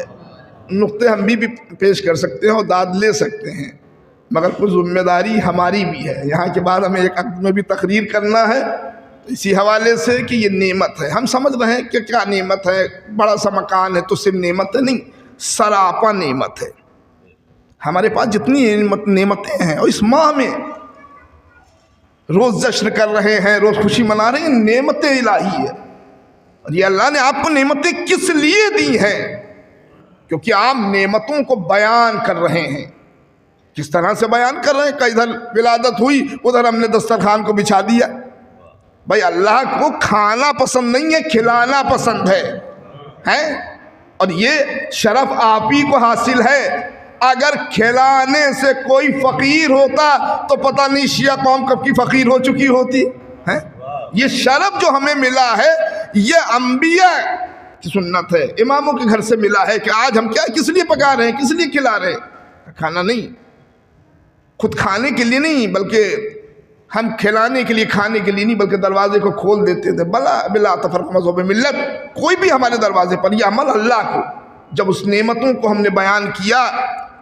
नुक्ते हम भी पेश कर सकते हैं और दाद ले सकते हैं, मगर कुछ जिम्मेदारी हमारी भी है। यहाँ के बाद हमें एक अक़्द में भी तकरीर करना है, तो इसी हवाले से कि ये नेमत है। हम समझ रहे हैं कि क्या नेमत है, बड़ा सा मकान है तो सिर्फ नेमत है नहीं, सरापा नेमत है। हमारे पास जितनी नेमतें हैं और इस माह में रोज़ जश्न कर रहे हैं, रोज़ खुशी मना रहे हैं, नेमतें इलाही है। और ये अल्लाह ने आपको नेमतें किस लिए दी हैं? क्योंकि आप नेमतों को बयान कर रहे हैं। किस तरह से बयान कर रहे हैं? कि इधर विलादत हुई, उधर हमने दस्तरखान को बिछा दिया। भाई अल्लाह को खाना पसंद नहीं है, खिलाना पसंद है। और ये शरफ आप ही को हासिल है। अगर खिलाने से कोई फ़कीर होता तो पता नहीं शिया कौम कब की फ़कीर हो चुकी होती है। ये शरफ जो हमें मिला है ये अंबिया की सुन्नत है, इमामों के घर से मिला है कि आज हम क्या किस लिए पका रहे हैं, किस लिए खिला रहे हैं? खाना नहीं, खुद खाने के लिए नहीं, बल्कि हम खिलाने के लिए, खाने के लिए नहीं, बल्कि दरवाजे को खोल देते थे। बला बिला तफरक मज़हब मिल्लत, कोई भी हमारे दरवाजे पर, यह अमल अल्लाह को, जब उस नेमतों को हमने बयान किया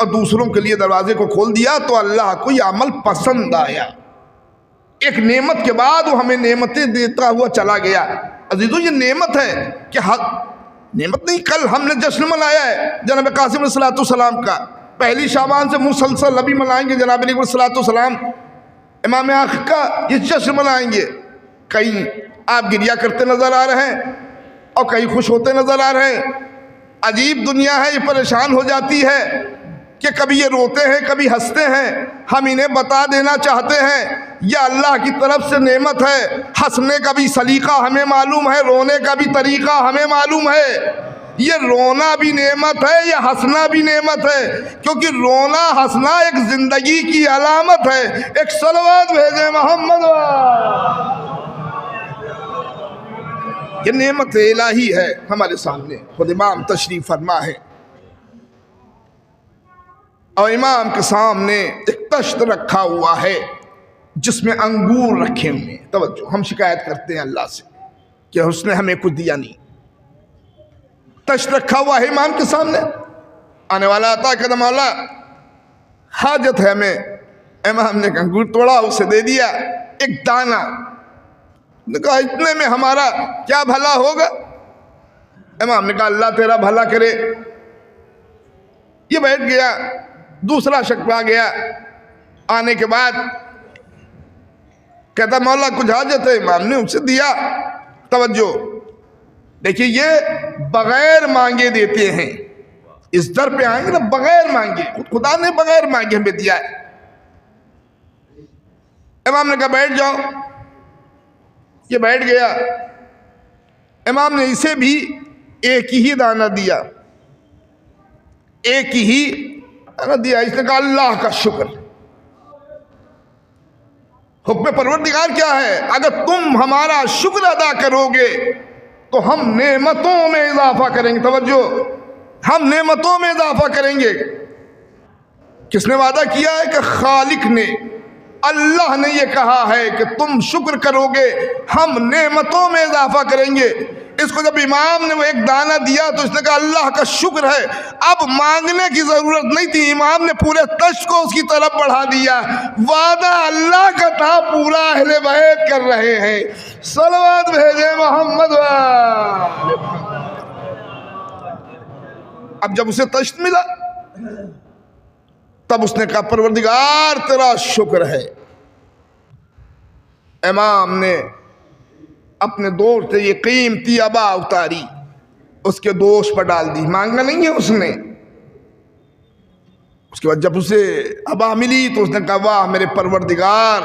और दूसरों के लिए दरवाजे को खोल दिया तो अल्लाह को यह अमल पसंद आया। एक नेमत के बाद वो हमें नेमतें देता हुआ चला गया। अजीजों, ये नेमत है कि नेमत नहीं, कल हमने जश्न मनाया है जनाब कासिम अलैहिस्सलाम का। पहली शाबान से मुसलसल अभी मनाएंगे जनाब अलैहिस्सलाम इमाम आखिर का ये जश्न मनाएंगे। कहीं आप गिरिया करते नज़र आ रहे हैं और कहीं खुश होते नज़र आ रहे हैं। अजीब दुनिया है, ये परेशान हो जाती है कि कभी ये रोते हैं कभी हंसते हैं। हम इन्हें बता देना चाहते हैं यह अल्लाह की तरफ से नेमत है। हंसने का भी सलीका हमें मालूम है, रोने का भी तरीका हमें मालूम है। ये रोना भी नेमत है, यह हंसना भी नेमत है, क्योंकि रोना हंसना एक जिंदगी की अलामत है। एक सलवात भेजे मोहम्मद। ये नेमत इलाही है हमारे सामने। खुद इमाम तशरीफ फरमा है और इमाम के सामने एक तश्त रखा हुआ है जिसमें अंगूर रखे हुए हैं। तवज्जो, हम शिकायत करते हैं अल्लाह से कि उसने हमें कुछ दिया नहीं। तश्त रखा हुआ है इमाम के सामने, आने वाला आता कहता मौला हाजत है हमें। इमाम ने अंगूर तोड़ा, उसे दे दिया एक दाना। कहा इतने में हमारा क्या भला होगा? इमाम ने कहा अल्लाह तेरा भला करे। ये बैठ गया, दूसरा शख्स आ गया। आने के बाद कहता मौला कुछ हाजत है। इमाम ने उसे दिया। तवज्जो देखिए, ये बगैर मांगे देते हैं। इस दर पे आएंगे ना बगैर मांगे, खुदा ने बगैर मांगे हमें दिया है। इमाम ने कहा बैठ जाओ। ये बैठ गया। इमाम ने इसे भी एक ही दाना दिया, एक ही दाना दिया। इसने कहा अल्लाह का शुक्र। हुक्म परवरदिगार क्या है? अगर तुम हमारा शुक्र अदा करोगे तो हम नेमतों में इजाफा करेंगे। तवज्जो, हम नेमतों में इजाफा करेंगे। किसने वादा किया है? कि खालिक ने, अल्लाह ने ये कहा है कि तुम शुक्र करोगे हम नेमतों में इजाफा करेंगे। इसको जब इमाम ने वो एक दाना दिया तो इसने कहा अल्लाह का शुक्र है। अब मांगने की जरूरत नहीं थी, इमाम ने पूरे तश्त को उसकी तरफ बढ़ा दिया। वादा अल्लाह का था, पूरा अहले बैत कर रहे हैं। सलवात भेजे मोहम्मद। अब जब उसे तश्त मिला तब उसने कहा परवरदिगार तेरा शुक्र है। इमाम ने अपने दोस्त से ये कीमती अबा उतारी, उसके दोष पर डाल दी। मांगना नहीं है उसने। उसके बाद जब उसे अबा मिली तो उसने कहा वाह मेरे परवरदिगार,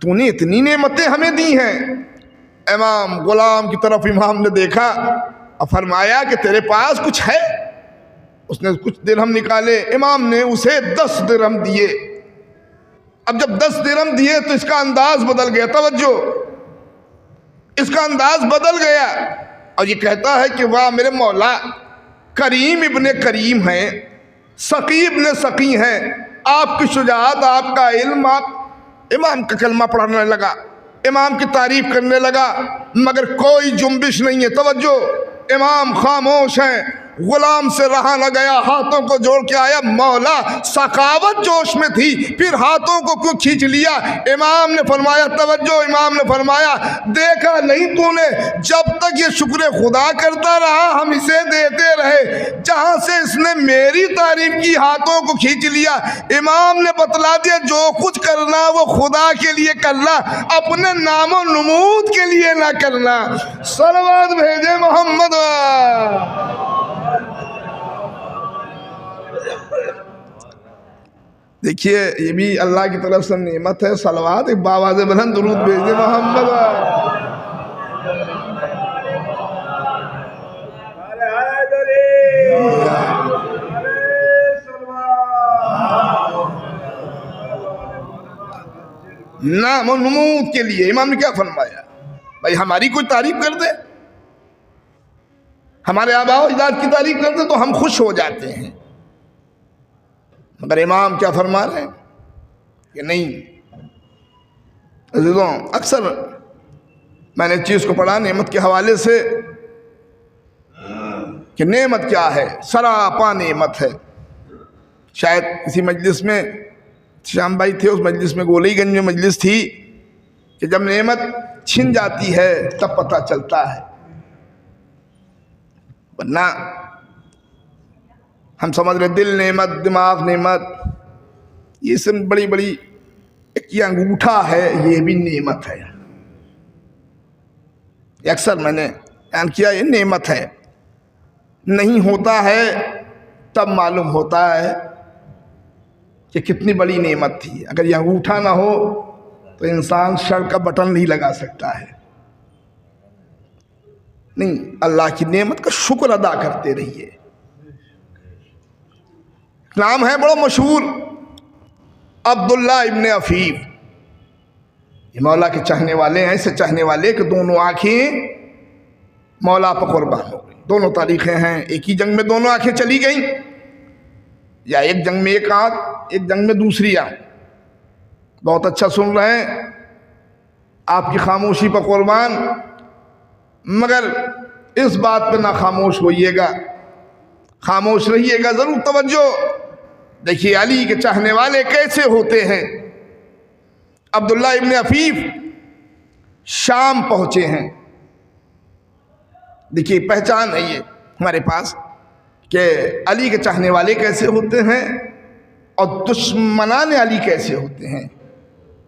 तूने इतनी नेमतें हमें दी हैं। इमाम गुलाम की तरफ इमाम ने देखा और फरमाया कि तेरे पास कुछ है? उसने कुछ दिरहम निकाले। इमाम ने उसे 10 दिरहम दिए। अब जब 10 दिरहम दिए तो इसका अंदाज बदल गया। तवज्जो, इसका अंदाज बदल गया और ये कहता है कि वाह मेरे मौला, करीम इब्ने करीम हैं, सकी इब्ने सकी हैं, आपकी शुजाअत, आपका इल्म। आप इमाम का कलमा पढ़ने लगा, इमाम की तारीफ करने लगा, मगर कोई जुम्बिश नहीं है। तवज्जो, इमाम खामोश हैं। गुलाम से रहा न गया, हाथों को जोड़ के आया मौला, सखावत जोश में थी, फिर हाथों को क्यों खींच लिया? इमाम ने फरमाया तवज्जो, इमाम ने फरमाया देखा नहीं तूने, जब तक ये शुक्र खुदा करता रहा हम इसे देते रहे, जहां से इसने मेरी तारीफ की हाथों को खींच लिया। इमाम ने बतला दिया जो कुछ करना वो खुदा के लिए करना, अपने नामो नमूद के लिए ना करना। सलवात भेजे मोहम्मद। देखिए ये भी अल्लाह की तरफ से नेमत है। सलवात एक बावाज़ बुलंद दुरूद भेजे मोहम्मद। नाम और नमूद के लिए। इमाम ने क्या फरमाया, भाई हमारी कोई तारीफ कर दे, हमारे आबा अजदाद की तारीफ कर दे तो हम खुश हो जाते हैं। मगर इमाम क्या फरमा रहे हैं कि नहीं। अज़ीज़ों, अक्सर मैंने चीज़ को पढ़ा नेमत के हवाले से कि नेमत क्या है, सरापा नेमत है। शायद किसी मजलिस में श्याम भाई थे, उस मजलिस में गोलीगंज में मजलिस थी कि जब नेमत छिन जाती है तब पता चलता है, वरना हम समझ रहे दिल नेमत, दिमाग नेमत, ये सब बड़ी बड़ी, एक ये अंगूठा है ये भी नेमत है। अक्सर मैंने बयान किया ये नेमत है, नहीं होता है तब मालूम होता है कि कितनी बड़ी नेमत थी। अगर ये अंगूठा ना हो तो इंसान शर्ट का बटन नहीं लगा सकता है। नहीं, अल्लाह की नेमत का शुक्र अदा करते रहिए। नाम है बड़ा मशहूर, अब्दुल्ला इब्ने अफीफ। ये मौला के चाहने वाले हैं, ऐसे चाहने वाले कि दोनों आंखें मौला पर कुर्बान हो गई। दोनों तारीखें हैं, एक ही जंग में दोनों आंखें चली गई, या एक जंग में एक आंख, एक जंग में दूसरी आंख। बहुत अच्छा सुन रहे हैं, आपकी खामोशी पर कुर्बान। मगर इस बात पे ना खामोश होइएगा, खामोश रहिएगा जरूर। तवज्जो देखिए, अली के चाहने वाले कैसे होते हैं। अब्दुल्ला इब्ने अफीफ शाम पहुंचे हैं। देखिए पहचान है ये हमारे पास कि अली के चाहने वाले कैसे होते हैं और दुश्मनान अली कैसे होते हैं।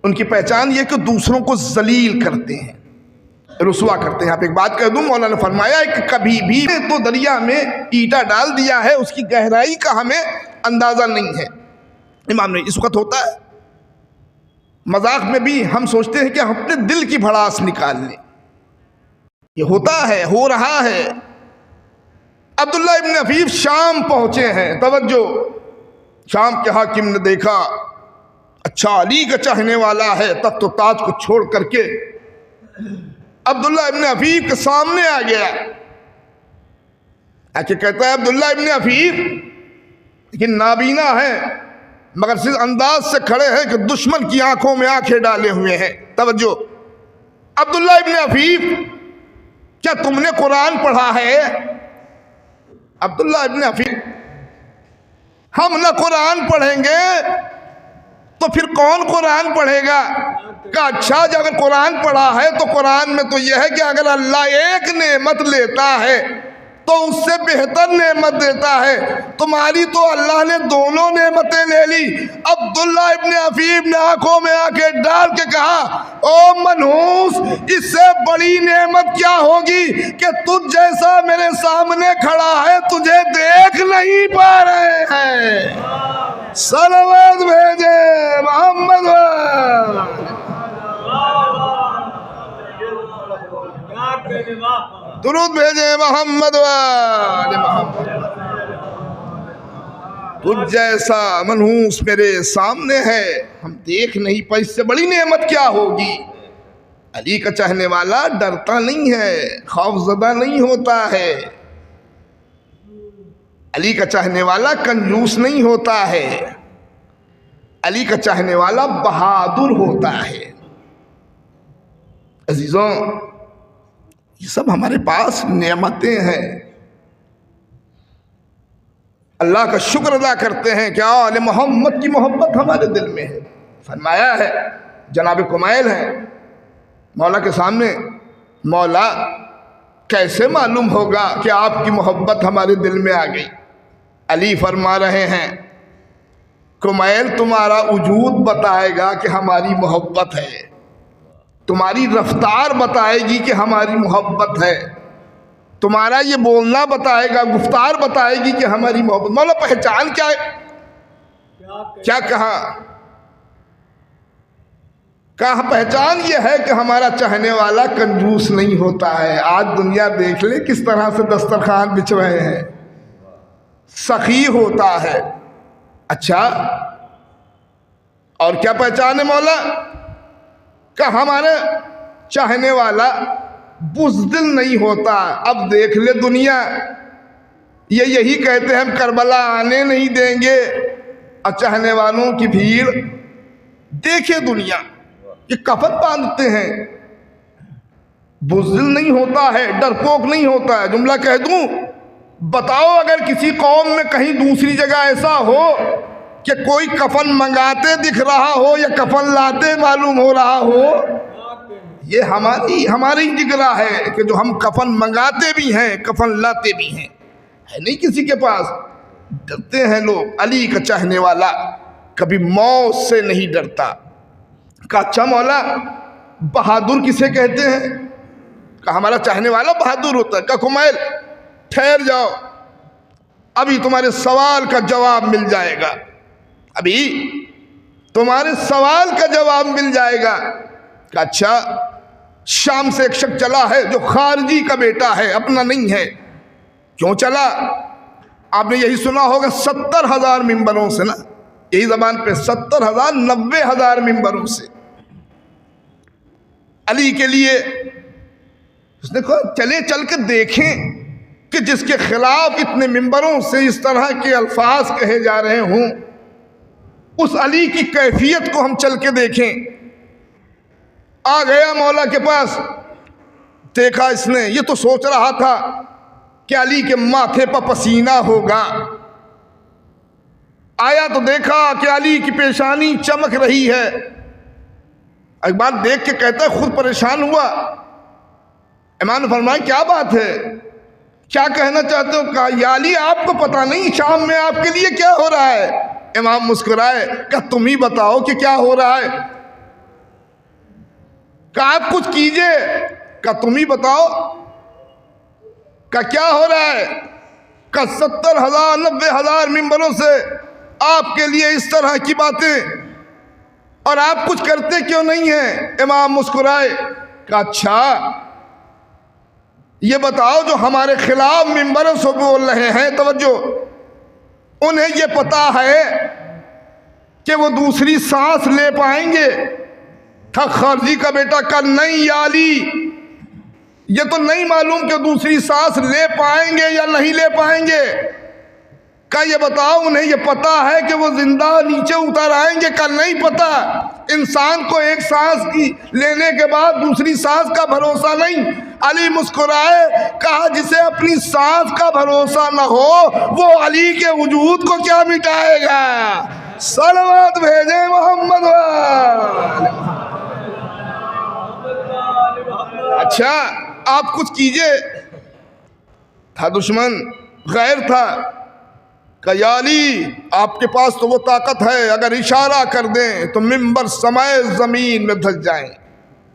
उनकी पहचान ये कि दूसरों को जलील करते हैं, रुसवा करते हैं। आप एक बात कह दूं, मौलाना ने फरमाया कि कभी भी तो दरिया में ईटा डाल दिया है, उसकी गहराई का हमें अंदाजा नहीं है। इमाम ने इस वक्त होता है, मजाक में भी हम सोचते हैं कि हम अपने दिल की भड़ास निकाल लें। ये होता है, हो रहा है। अब्दुल्ला इब्ने अफीफ शाम पहुंचे हैं। तवज्जो, शाम के हाकिम ने देखा अच्छा अली का चाहने वाला है, तब तो ताज को छोड़ करके अब्दुल्ला इब्ने अफीफ के सामने आ गया। आके कहता है अब्दुल्ला इब्ने अफीफ, लेकिन नाबीना है मगर सिर्फ अंदाज से खड़े हैं कि दुश्मन की आंखों में आंखें डाले हुए हैं। तवज्जो, अब्दुल्ला इब्ने अफीफ, क्या तुमने कुरान पढ़ा है? अब्दुल्ला इब्ने अफीफ, हम ना कुरान पढ़ेंगे तो फिर कौन कुरान पढ़ेगा? का अच्छा, जब अगर कुरान पढ़ा है तो कुरान में तो यह है कि अगर अल्लाह एक नेमत लेता है तो उससे बेहतर नेमत देता है। तुम्हारी तो अल्लाह ने दोनों नेमतें ले ली। अब्दुल्ला इब्ने अफीफ ने आंखों में आंखें डाल के कहा, ओ मनहूस, इससे बड़ी नेमत क्या होगी कि तुझ जैसा मेरे सामने खड़ा है, तुझे देख नहीं पा रहे हैं। सलवात भेजे मोहम्मद, दुरूद भेजे मोहम्मद वाले मोहम्मद। तुझ जैसा मनहूस मेरे सामने है, हम देख नहीं पाए, इससे बड़ी नेमत क्या होगी। अली का चाहने वाला डरता नहीं है, खौफजदा नहीं होता है। अली का चाहने वाला कंजूस नहीं होता है। अली का चाहने वाला बहादुर होता है। अजीजों, ये सब हमारे पास नेमतें हैं। अल्लाह का शुक्र अदा करते हैं क्या आले मोहम्मद की मोहब्बत हमारे दिल में है। फरमाया है, जनाब कुमैल है मौला के सामने, मौला कैसे मालूम होगा कि आपकी मोहब्बत हमारे दिल में आ गई? अली फरमा रहे हैं, कुमैल तुम्हारा वजूद बताएगा कि हमारी मोहब्बत है, तुम्हारी रफ्तार बताएगी कि हमारी मोहब्बत है, तुम्हारा ये बोलना बताएगा, गुफ्तार बताएगी कि हमारी मोहब्बत। मौला पहचान क्या है? क्या कहा? कहा पहचान ये है कि हमारा चाहने वाला कंजूस नहीं होता है। आज दुनिया देख ले किस तरह से दस्तरखान बिछ रहे हैं, सखी होता है। अच्छा, और क्या पहचान है मौला? कि हमारे चाहने वाला बुज़दिल नहीं होता। अब देख ले दुनिया, ये यही कहते हैं हम करबला आने नहीं देंगे, और चाहने वालों की भीड़ देखे दुनिया, ये कफन बांधते हैं, बुज़दिल नहीं होता है, डरपोक नहीं होता है। जुमला कह दूं, बताओ अगर किसी कौम में कहीं दूसरी जगह ऐसा हो कि कोई कफन मंगाते दिख रहा हो या कफन लाते मालूम हो रहा हो, ये हमारी जिगरा है कि जो हम कफन मंगाते भी हैं, कफन लाते भी हैं, है नहीं किसी के पास। डरते हैं लोग। अली का चाहने वाला कभी मौत से नहीं डरता। का अच्छा मौला, बहादुर किसे कहते हैं? का हमारा चाहने वाला बहादुर होता है। का कुमैल ठहर जाओ, अभी तुम्हारे सवाल का जवाब मिल जाएगा, अभी तुम्हारे सवाल का जवाब मिल जाएगा। का अच्छा, शाम से एक शख्स चला है जो खारजी का बेटा है, अपना नहीं है। क्यों चला? आपने यही सुना होगा 70,000 मिंबरों से ना, यही जबान पे 70,000 90,000 मिंबरों से अली के लिए उसने कहा चले चल के देखें कि जिसके खिलाफ इतने मिंबरों से इस तरह के अल्फाज कहे जा रहे हों, उस अली की कैफियत को हम चल के देखें। आ गया मौला के पास, देखा इसने, ये तो सोच रहा था कि अली के माथे पर पसीना होगा। आया तो देखा कि अली की पेशानी चमक रही है। एक बार देख के कहता है खुद परेशान हुआ। इमाम ने फरमाया क्या बात है, क्या कहना चाहते हो? कहा या अली आपको पता नहीं शाम में आपके लिए क्या हो रहा है? इमाम मुस्कुराए, कहा तुम ही बताओ कि क्या हो रहा है। कहा आप कुछ कीजिए। कहा तुम ही बताओ। कहा क्या हो रहा है? कहा 70,000 90,000 मिंबरों से आपके लिए इस तरह की बातें, और आप कुछ करते क्यों नहीं हैं? इमाम मुस्कुराए, कहा अच्छा ये बताओ जो हमारे खिलाफ मिंबरों से बोल रहे हैं, तवज्जो, उन्हें ये पता है कि वो दूसरी सांस ले पाएंगे? था खारजी का बेटा का नहीं या अली, ये तो नहीं मालूम कि दूसरी सांस ले पाएंगे या नहीं ले पाएंगे। का ये बताओ उन्हें ये पता है कि वो जिंदा नीचे उतर आएंगे? का नहीं पता। इंसान को एक सांस की लेने के बाद दूसरी सांस का भरोसा नहीं। अली मुस्कुराए, कहा जिसे अपनी सांस का भरोसा न हो वो अली के वजूद को क्या मिटाएगा? सलवात भेजे मोहम्मद। अच्छा आप कुछ कीजिए। था दुश्मन, गैर था। कहा अली आपके पास तो वो ताकत है, अगर इशारा कर दें तो मिंबर समाए जमीन में धस जाएं।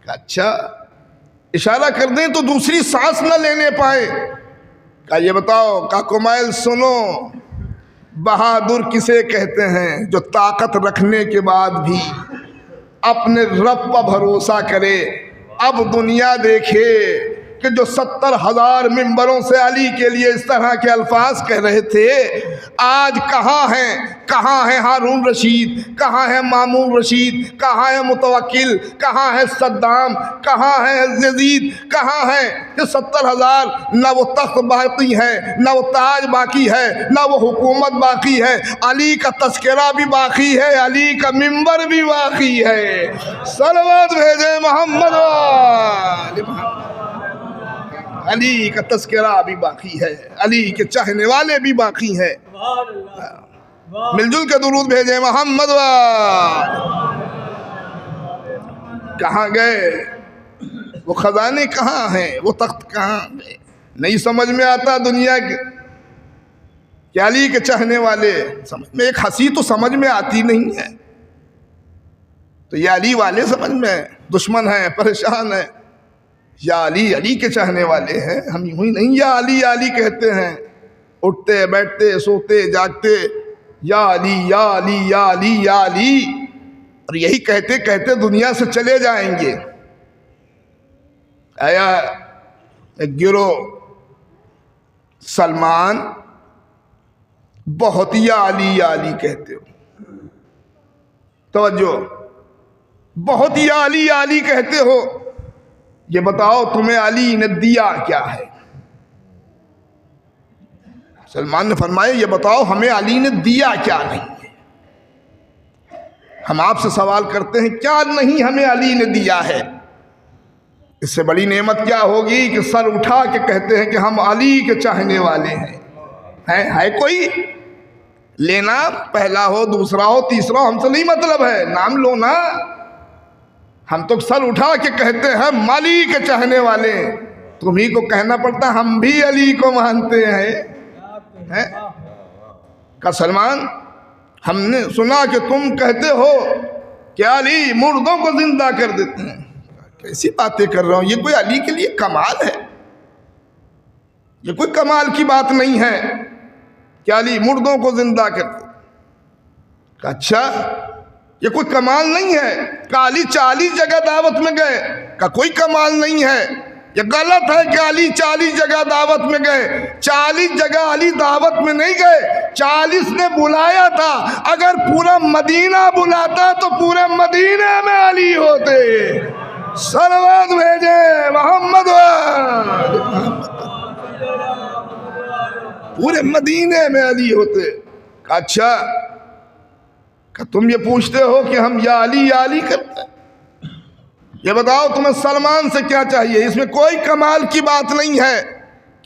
अच्छा इशारा कर दें तो दूसरी सांस न लेने पाए। कहा ये बताओ। कहा कुमैल सुनो, बहादुर किसे कहते हैं? जो ताकत रखने के बाद भी अपने रब पर भरोसा करे। अब दुनिया देखे कि जो 70,000 मिंबरों से अली के लिए इस तरह के अल्फाज कह रहे थे, आज कहाँ हैं? कहाँ है हारून रशीद? कहाँ है मामून रशीद? कहाँ है मुतवक्किल? कहाँ है सद्दाम? कहाँ है यजीद? कहाँ है ये 70,000? न वो तख्त बाकी है, न वो ताज बाकी है, न वो हुकूमत बाकी है। अली का तस्करा भी बाकी है, अली का मिंबर भी बाकी है। सलवात भेजे मोहम्मद। अली का तस्करा भी बाकी है, अली के चाहने वाले भी बाकी हैं। मिलजुल के दुरूद भेजे मोहम्मद। कहाँ गए वो खजाने? कहाँ हैं वो तख्त? कहाँ गए? नहीं समझ में आता दुनिया के कि अली के चाहने वाले। समझ में एक हंसी तो समझ में आती नहीं है, तो ये अली वाले समझ में दुश्मन हैं, परेशान हैं। या अली अली के चाहने वाले हैं, हम यूं ही नहीं या अली कहते हैं, उठते बैठते सोते जागते या अली या अली या अली या अली, और यही कहते कहते दुनिया से चले जाएंगे। आया एक गिरोह सलमान बहुत या अली कहते हो। तवज्जो, बहुत ही अली अली कहते हो, ये बताओ तुम्हें अली ने दिया क्या है? सलमान ने फरमाया ये बताओ हमें अली ने दिया क्या नहीं है। हम आपसे सवाल करते हैं क्या नहीं हमें अली ने दिया है? इससे बड़ी नेमत क्या होगी कि सर उठा के कहते हैं कि हम अली के चाहने वाले हैं। है कोई? लेना पहला हो दूसरा हो तीसरा हमसे नहीं मतलब है, नाम लो ना। हम तो सर उठा के कहते हैं हम अली के चाहने वाले। तुम्ही को कहना पड़ता हम भी अली को मानते हैं। का सलमान हमने सुना कि तुम कहते हो कि अली मुर्दों को जिंदा कर देते हैं। कैसी बातें कर रहा हूं, ये कोई अली के लिए कमाल है? ये कोई कमाल की बात नहीं है कि अली मुर्दों को जिंदा कर दे। अच्छा ये कोई कमाल नहीं है? का अली 40 जगह दावत में गए? का कोई कमाल नहीं है? ये गलत है कि अली 40 जगह दावत में गए। 40 जगह अली दावत में नहीं गए, 40 ने बुलाया था। अगर पूरा मदीना बुलाता तो पूरे मदीने में अली होते। सलवात भेजे मोहम्मद, पूरे मदीने में अली होते। अच्छा तुम ये पूछते हो कि हम या अली करते हैं? ये बताओ तुम्हें सलमान से क्या चाहिए? इसमें कोई कमाल की बात नहीं है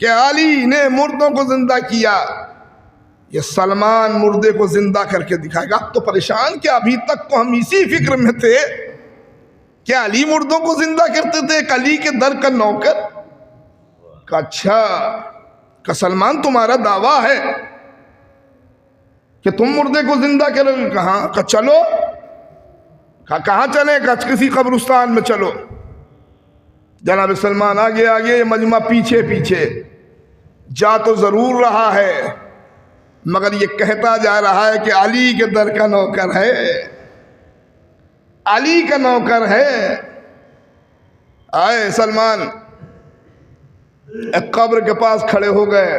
कि अली ने मुर्दों को जिंदा किया। ये सलमान मुर्दे को जिंदा करके दिखाएगा। आप तो परेशान कि अभी तक तो हम इसी फिक्र में थे कि अली मुर्दों को जिंदा करते थे, अली के दर का नौकर। अच्छा का सलमान तुम्हारा दावा है कि तुम मुर्दे को जिंदा करोगे? कहाँ का चलो, कहाँ चले? का किसी कब्रिस्तान में चलो। जनाब सलमान आगे आगे, ये मजमा पीछे पीछे। जा तो जरूर रहा है मगर ये कहता जा रहा है कि अली के दर का नौकर है, अली का नौकर है। आए सलमान एक कब्र के पास खड़े हो गए।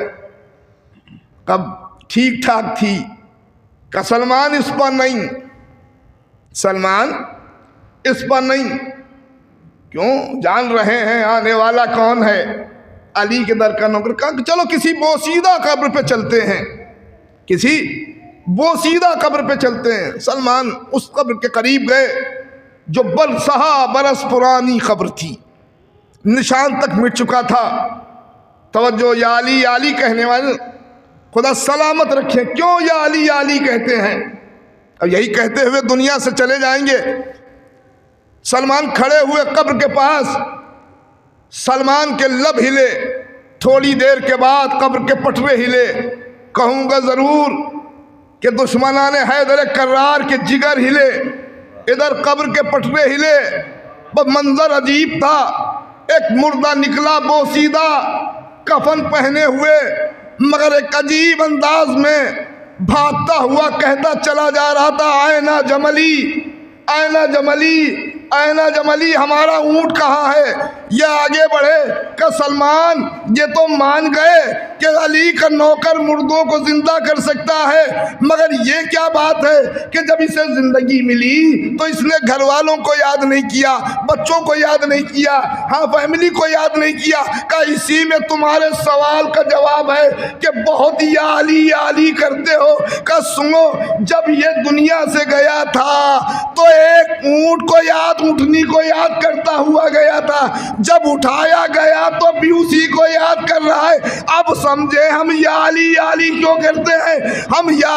कब ठीक ठाक थी का सलमान इस पर नहीं, सलमान इस पर नहीं। क्यों? जान रहे हैं आने वाला कौन है? अली के दर का नौकर। कहा चलो किसी बोसीदा कब्र पे चलते हैं, किसी बोसीदा कब्र पे चलते हैं। सलमान उस कब्र के करीब गए जो बरस पुरानी कब्र थी, निशान तक मिट चुका था। तवज्जो, या अली कहने वाले खुदा सलामत रखे, क्यों या अली कहते हैं? अब यही कहते हुए दुनिया से चले जाएंगे। सलमान खड़े हुए कब्र के पास, सलमान के लब हिले। थोड़ी देर के बाद कब्र के पटरे हिले। कहूँगा ज़रूर कि दुश्मनाने हैदर कर्रार के जिगर हिले। इधर कब्र के पटरे हिले। मंजर अजीब था। एक मुर्दा निकला बोसीदा, कफन पहने हुए, मगर एक अजीब अंदाज में भागता हुआ कहता चला जा रहा था, आयना जमली, आयना जमली, आयना जमली, हमारा ऊंट कहाँ है? ये आगे बढ़े का सलमान ये तो मान गए कि अली का नौकर मुर्दों को जिंदा कर सकता है, मगर ये क्या बात है कि जब इसे जिंदगी मिली तो इसने घर वालों को याद नहीं किया, बच्चों को याद नहीं किया, हाँ फैमिली को याद नहीं किया। का इसी में तुम्हारे सवाल का जवाब है कि बहुत या अली करते हो। का सुनो, जब ये दुनिया से गया था तो एक ऊंट को याद, ऊँटनी को याद करता हुआ गया था। जब उठाया गया तो भी उसी को याद कर रहा है। अब समझे हम या अली क्यों करते हैं? हम या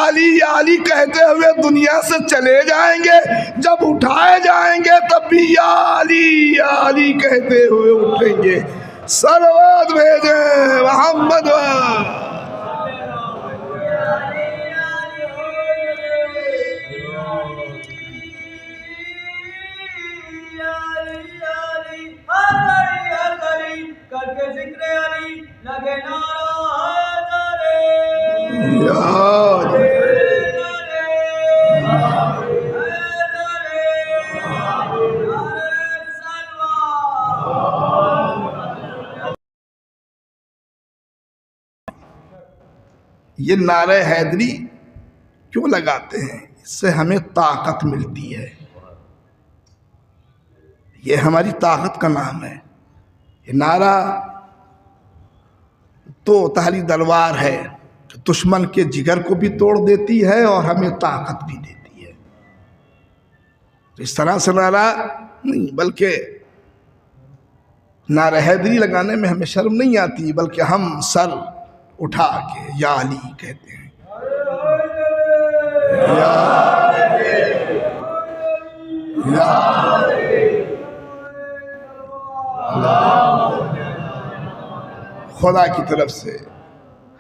अली कहते हुए दुनिया से चले जाएंगे, जब उठाए जाएंगे तब भी या अली कहते हुए उठेंगे। सलवात भेजे मोहम्मद। करके जिक्र अली लगे नारा ये नारे हैदरी क्यों लगाते हैं? इससे हमें ताकत मिलती है। ये हमारी ताकत का नाम है। ये नारा तो ताली तलवार है जो दुश्मन के जिगर को भी तोड़ देती है और हमें ताकत भी देती है। तो इस तरह से नारा नहीं, बल्कि नारा हैदरी लगाने में हमें शर्म नहीं आती, बल्कि हम सर उठा के या अली कहते हैं। खुदा की तरफ से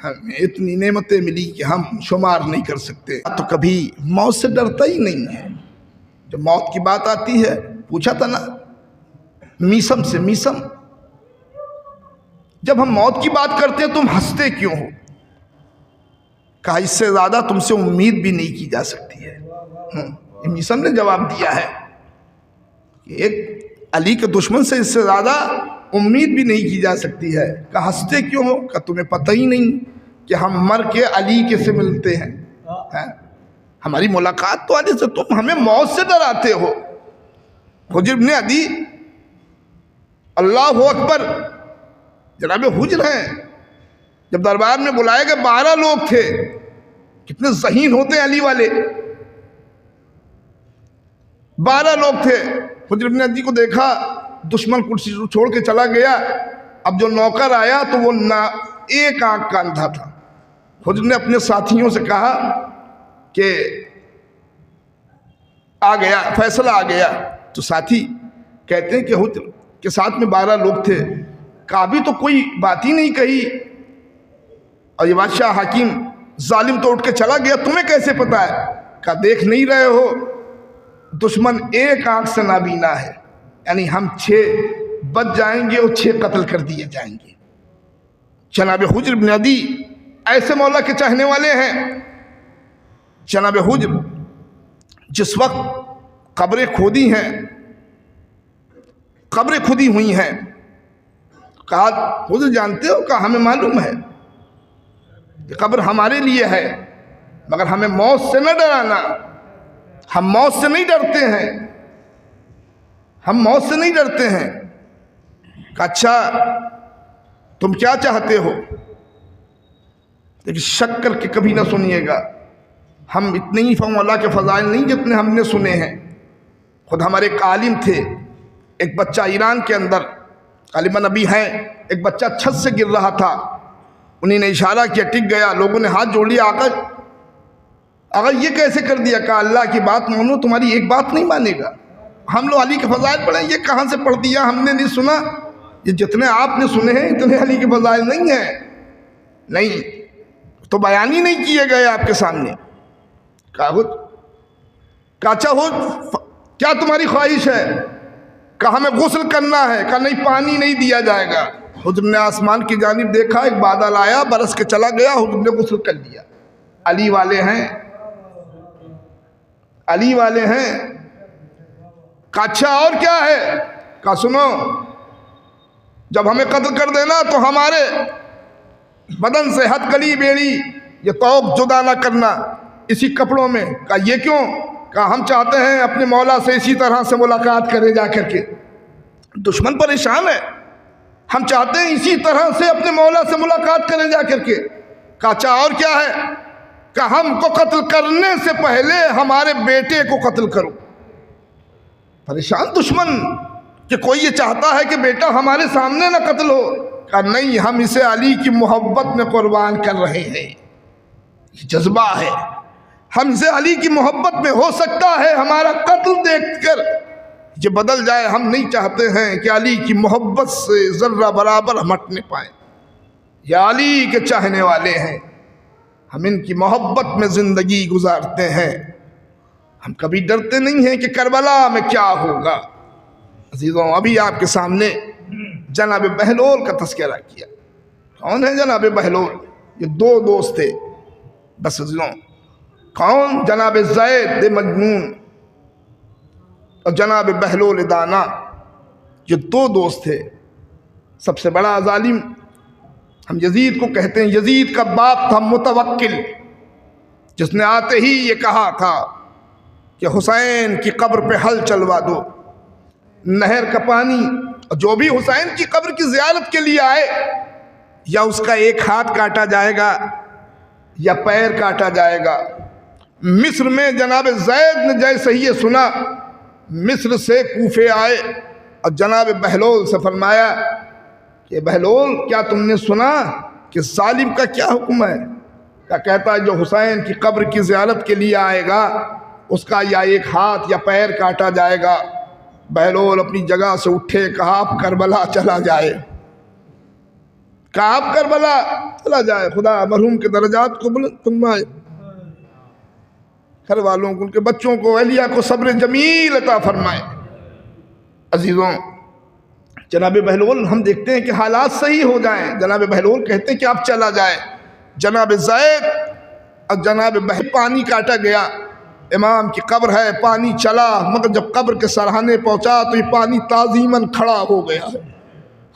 हमें इतनी नेमतें मिली कि हम शुमार नहीं कर सकते। तो कभी मौत से डरता ही नहीं है। जब मौत की बात आती है, पूछा था ना मीसम से, मीसम जब हम मौत की बात करते हैं तुम हंसते क्यों हो? कहा इससे ज्यादा तुमसे उम्मीद भी नहीं की जा सकती है। मीसम ने जवाब दिया है कि एक अली के दुश्मन से इससे ज्यादा उम्मीद भी नहीं की जा सकती है। कहा हंसते क्यों हो? कहा तुम्हें पता ही नहीं कि हम मर के अली के से मिलते हैं, हमारी मुलाकात तो अली से, तुम हमें मौत से डराते हो। हुज्र इब्न अदी, अल्लाह अकबर, जनाब हुज्र हैं। जब दरबार में बुलाए गए 12 लोग थे। कितने ज़हीन होते हैं अली वाले। 12 लोग थे। हुज्र इब्न अदी को देखा, दुश्मन कुर्सी छोड़ के चला गया। अब जो नौकर आया तो वो ना एक आंख का अंधा था। हुज्र ने अपने साथियों से कहा कि आ गया, फैसला आ गया। तो साथी कहते हैं कि हुज्र के साथ में 12 लोग थे, काबी तो कोई बात ही नहीं कही, और ये बादशाह हाकिम जालिम तो उठ के चला गया, तुम्हें कैसे पता है? कहा देख नहीं रहे हो, दुश्मन एक आंख से नाबीना है, यानी हम 6 बच जाएंगे और 6 कत्ल कर दिए जाएंगे। जनाब हुज्र इब्न अदी ऐसे मौला के चाहने वाले हैं। जनाब हुज्र जिस वक्त कब्रें खोदी हैं, कब्रें खुदी हुई हैं, कहा हुज्र जानते हो? कहा हमें मालूम है कि कब्र हमारे लिए है, मगर हमें मौत से न डराना, हम मौत से नहीं डरते हैं, हम मौत से नहीं डरते हैं। कहा अच्छा तुम क्या चाहते हो? लेकिन शक करके कभी ना सुनिएगा, हम इतने ही मौला के फजाइल नहीं जितने हमने सुने हैं। खुद हमारे एक आलिम थे, एक बच्चा ईरान के अंदर, तालिबान अभी हैं, एक बच्चा छत से गिर रहा था, उन्हीं ने इशारा किया, टिक गया, लोगों ने हाथ जोड़ लिया, अगर ये कैसे कर दिया? कहा अल्लाह की बात मानो, तुम्हारी एक बात नहीं मानेगा। हम लोग अली के फजाइल पढ़े, ये कहाँ से पढ़ दिया? हमने नहीं सुना, ये जितने आपने सुने हैं इतने अली के फजाइल नहीं हैं। नहीं तो बयान ही नहीं किए गए आपके सामने। कहा अच्छा हो, क्या तुम्हारी ख्वाहिश है? कहा हमें गुस्ल करना है। कहा नहीं, पानी नहीं दिया जाएगा। हुज्र ने आसमान की जानिब देखा, एक बादल आया, बरस के चला गया, हुज्र ने गुस्ल कर दिया। अली वाले हैं, अली वाले हैं। कहा अच्छा और क्या है? कहा सुनो, जब हमें कत्ल कर देना तो हमारे बदन से हथकड़ी बेड़ी ये तौक जुदा ना करना, इसी कपड़ों में। कहा ये क्यों? कहा हम चाहते हैं अपने मौला से इसी तरह से मुलाकात करें जा करके। दुश्मन परेशान है, हम चाहते हैं इसी तरह से अपने मौला से मुलाकात करें जा करके। कहा अच्छा और क्या है? कहा हमको कत्ल करने से पहले हमारे बेटे को कत्ल करो। परेशान दुश्मन कि कोई ये चाहता है कि बेटा हमारे सामने ना कत्ल हो। कहा नहीं, हम इसे अली की मोहब्बत में कुर्बान कर रहे हैं, ये जज्बा है, हम इसे अली की मोहब्बत में, हो सकता है हमारा कत्ल देखकर ये बदल जाए। हम नहीं चाहते हैं कि अली की मोहब्बत से जर्रा बराबर हम हटने पाए। या अली के चाहने वाले हैं, हम इनकी मोहब्बत में ज़िंदगी गुजारते हैं। हम कभी डरते नहीं हैं कि करबला में क्या होगा। अजीज़ों, अभी आपके सामने जनाब बहलोल का तज़किरा किया। कौन है जनाब बहलोल? ये 2 दोस्त थे बस अजीज़ों। कौन? जनाब ज़ैद मजनून और जनाब बहलोल दाना, ये 2 दोस्त थे। सबसे बड़ा जालिम हम यजीद को कहते हैं। यजीद का बाप था मुतवक्किल, जिसने आते ही ये कहा था कि हुसैन की कब्र पे हल चलवा दो। नहर का पानी। जो भी हुसैन की कब्र की ज़ियारत के लिए आए, या उसका एक हाथ काटा जाएगा या पैर काटा जाएगा। मिस्र में जनाब ज़ैद ने जैसे ही ये सुना, मिस्र से कूफे आए और जनाब बहलोल से फरमाया कि बहलोल, क्या तुमने सुना कि जालिम का क्या हुक्म है? क्या कहता है, जो हुसैन की कब्र की ज़ियारत के लिए आएगा उसका या एक हाथ या पैर काटा जाएगा। बहलोल अपनी जगह से उठे, कहा आप करबला चला जाए, कहा आप करबला चला जाए। खुदा मरहूम के दर्जात को बुलंद फरमाए, घर वालों को, उनके बच्चों को, अहलिया को सब्र जमील अता फरमाए। अजीज़ों, जनाब बहलोल, हम देखते हैं कि हालात सही हो जाएं, जनाब बहलोल कहते हैं कि आप चला जाए। जनाब ज़ैद और जनाब पानी काटा गया, इमाम की कब्र है, पानी चला, मगर जब कब्र के सरहाने पहुंचा तो ये पानी ताज़ीमन खड़ा हो गया है।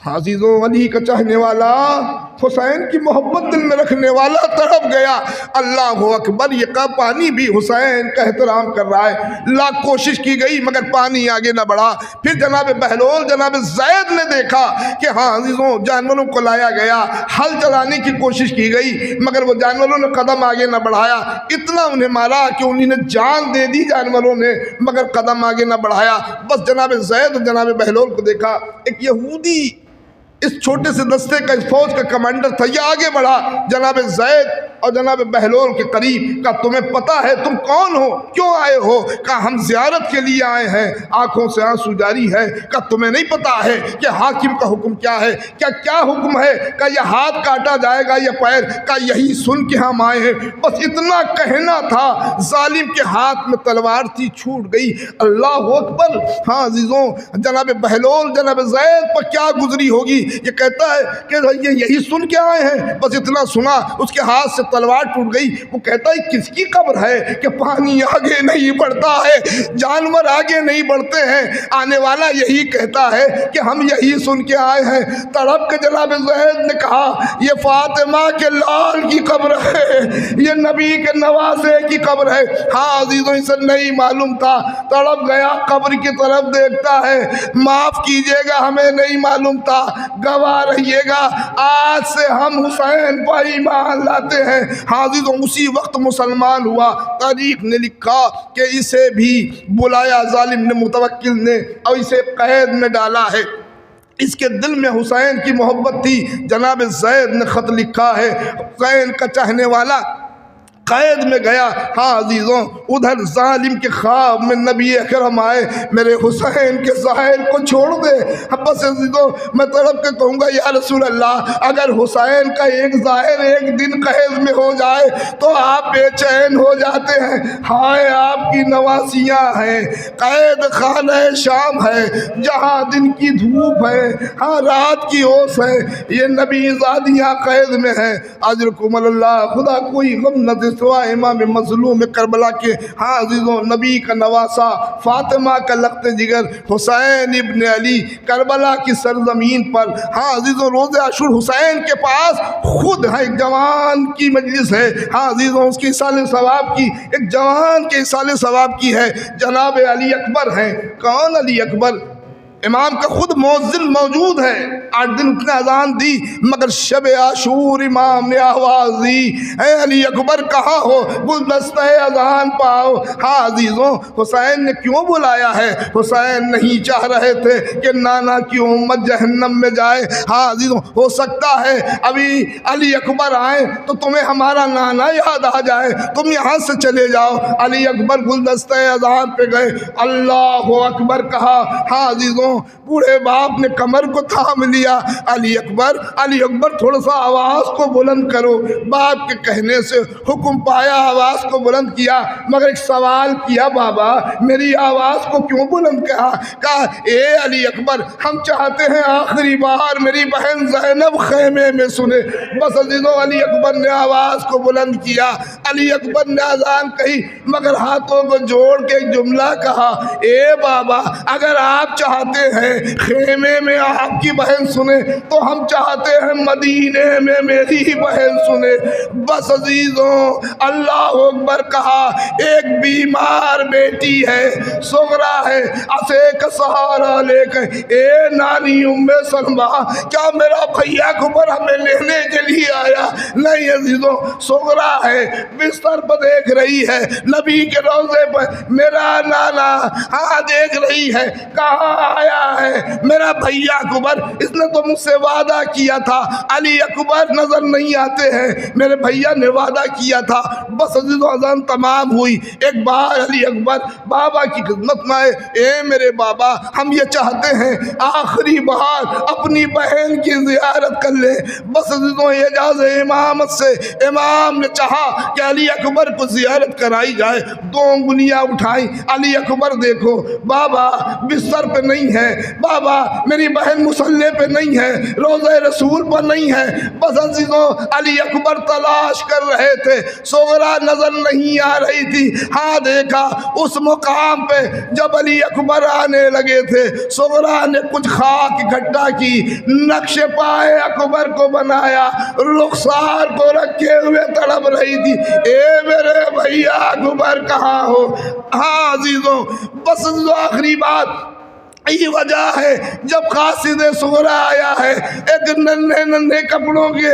हाज़िज़ों, अली का चाहने वाला, हुसैन की मोहब्बत दिल में रखने वाला तड़प गया। अल्लाह अकबर, ये का पानी भी हुसैन का एहतराम कर रहा है। लाख कोशिश की गई मगर पानी आगे ना बढ़ा। फिर जनाब बहलोल, जनाब ज़ैद ने देखा कि हाँ अजीज़ों, जानवरों को लाया गया, हल चलाने की कोशिश की गई मगर वो जानवरों ने कदम आगे ना बढ़ाया। इतना उन्हें मारा कि उन्होंने जान दे दी जानवरों ने, मगर कदम आगे ना बढ़ाया। बस जनाब ज़ैद और जनाब बहलोल को देखा, एक यहूदी इस छोटे से दस्ते का, इस फौज का कमांडर था, ये आगे बढ़ा जनाब ज़ैद और जनाब बहलोल के करीब। का तुम्हें पता है तुम कौन हो, क्यों आए हो? का हम ज़ियारत के लिए आए हैं। आंखों से आंसू जारी है। का तुम्हें नहीं पता है कि हाकिम का हुक्म क्या है? क्या क्या हुक्म है? का यह हाथ काटा जाएगा या पैर? का यही सुन के हम आए हैं। बस इतना कहना था, जालिम के हाथ में तलवार थी, छूट गई। अल्लाह अकबर। हाँ अजीज़ों, जनाब बहलोल जनाब ज़ैद पर क्या गुजरी होगी। ये कहता है कि ये यही सुन के आए हैं। बस इतना सुना, उसके हाथ से तलवार टूट गई। वो कहता है किसकी कब्र है कि पानी आगे नहीं बढ़ता है, जानवर आगे नहीं बढ़ते हैं। आने वाला यही कहता है कि हम यही सुन के आए हैं। तड़प के जनाब ज़ैद ने कहा, ये फातिमा के लाल की कब्र है, ये नबी के नवासे की कब्र है। हाँ अजीज़ों, इसे नहीं मालूम था। तड़प गया, कब्र की तरफ देखता है, माफ़ कीजिएगा हमें नहीं मालूम था, गवाह रहिएगा, आज से हम हुसैन पर ईमान लाते हैं। हाज़िर उसी वक्त मुसलमान हुआ। तारीख ने लिखा कि इसे भी बुलाया जालिम ने, मुतवक्किल ने, और इसे कैद में डाला है। इसके दिल में हुसैन की मोहब्बत थी। जनाब ज़ैद ने ख़त लिखा है, हुसैन का चाहने वाला कैद में गया। हाँ अजीज़ों, उधर जालिम के ख्वाब में नबी अकरम आए, मेरे हुसैन के ज़ाहिर को छोड़ दे। बस अजीज़ों, मैं तड़प के कहूँगा, या रसूल अल्लाह, अगर हुसैन का एक ज़ाहिर एक दिन कैद में हो जाए तो आप बेचैन हो जाते हैं। हाय आपकी नवासियाँ हैं, कैद खाना शाम है, जहाँ दिन की धूप है, हाँ रात की ओस है, ये नबी ज़ादियाँ कैद में हैं। अजरकुम अल्लाह, खुदा कोई गम न दे सिवा इमाम मज़लूम करबला के। हाँ अजीज़ों, नबी का नवासा, फातिमा का लख्त जिगर, हुसैन इब्न अली, करबला की सरजमीन पर। हाँ अजीज़ों, रोज़े आशूर हुसैन के पास खुद है, एक जवान की मजलिस है। हाँ अजीज़ों, उसकी साले सवाब की, एक जवान के साले सवाब की है। जनाब अली अकबर हैं। कौन अली अकबर? इमाम का खुद मौज़िन मौजूद है। 8 दिन उसने अजान दी मगर शब आशूर इमाम ने आवाज़ दी, ऐ अली अकबर कहाँ हो, गुलदस्ता अजान पाओ। हाँ अजीज़ों, हुसैन ने क्यों बुलाया है? हुसैन नहीं चाह रहे थे कि नाना की उम्मत जहन्नम में जाए। हाँ अजीज़ों, हो सकता है अभी अली अकबर आए तो तुम्हें हमारा नाना याद आ जाए, तुम यहाँ से चले जाओ। अली अकबर गुलदस्ता अजान पे गए, अल्लाह अकबर कहा। हाँ अजीज़ों, बूढ़े बाप ने कमर को थाम लिया। अली अकबर थोड़ा सा आवाज़ को बुलंद करो। बाप के कहने से हुक्म पाया, आवाज़ को बुलंद किया, मगर एक सवाल किया, बाबा मेरी आवाज़ को क्यों बुलंद कहा? ए अली अकबर, हम चाहते हैं आखिरी बार मेरी बहन ज़ैनब खैमे में सुने। बस अजीज़ों, अली अकबर ने आवाज़ को बुलंद किया। अली अकबर ने अजान कही मगर हाथों को जोड़ के एक जुमला कहा, ए बाबा, अगर आप चाहते चाहते हैं खेमे में आपकी बहन सुने, तो हम चाहते हैं मदीने में मेरी बहन सुने। बस अजीजों, अल्लाह अकबर कहा। एक बीमार बेटी है, सुगरा है, असे का सहारा लेकर, ए नानी उम्मे सलमा, क्या मेरा भैया अकबर हमें लेने के लिए आया? नहीं अजीजों, सुगरा है, बिस्तर पर देख रही है, नबी के रोज़े पर मेरा नाना हाँ देख रही है, कहाँ आया है मेरा भैया अकबर? इसने तो मुझसे वादा किया था, अली अकबर नजर नहीं आते हैं, मेरे भैया ने वादा किया था। बस अजीजों अज़ान तमाम हुई, एक बार अली अकबर बाबा की खिदमत में आए। ए मेरे बाबा, हम ये चाहते हैं आखिरी बार अपनी बहन की ज़ियारत कर ले। बस अजीजों एजाज़ इमामत से इमाम ने चाहा कि अली अकबर को ज़ियारत कराई जाए। दो उंगलियां उठाई, अली अकबर देखो, बाबा बिस्तर पे नहीं है, बाबा मेरी बहन मुसल्ले पे नहीं है, रोज़े रसूल पर नहीं है। बस अजीजों अली अकबर तलाश कर रहे थे, सोगरा नजर नहीं आ रही थी। हाँ देखा, उस मुकाम पे जब अली अकबर आने लगे थे, सोगरा ने कुछ खाक इकट्ठा की, नक्शे पाए अकबर को बनाया, रुखसार को रखे हुए तड़प रही थी, ए मेरे भैया अकबर कहाँ हो? हाँ अजीजों, बस आखिरी बात यही वजह है, जब कासिद सुगरा आया है, एक नन्हे नन्हे कपड़ों के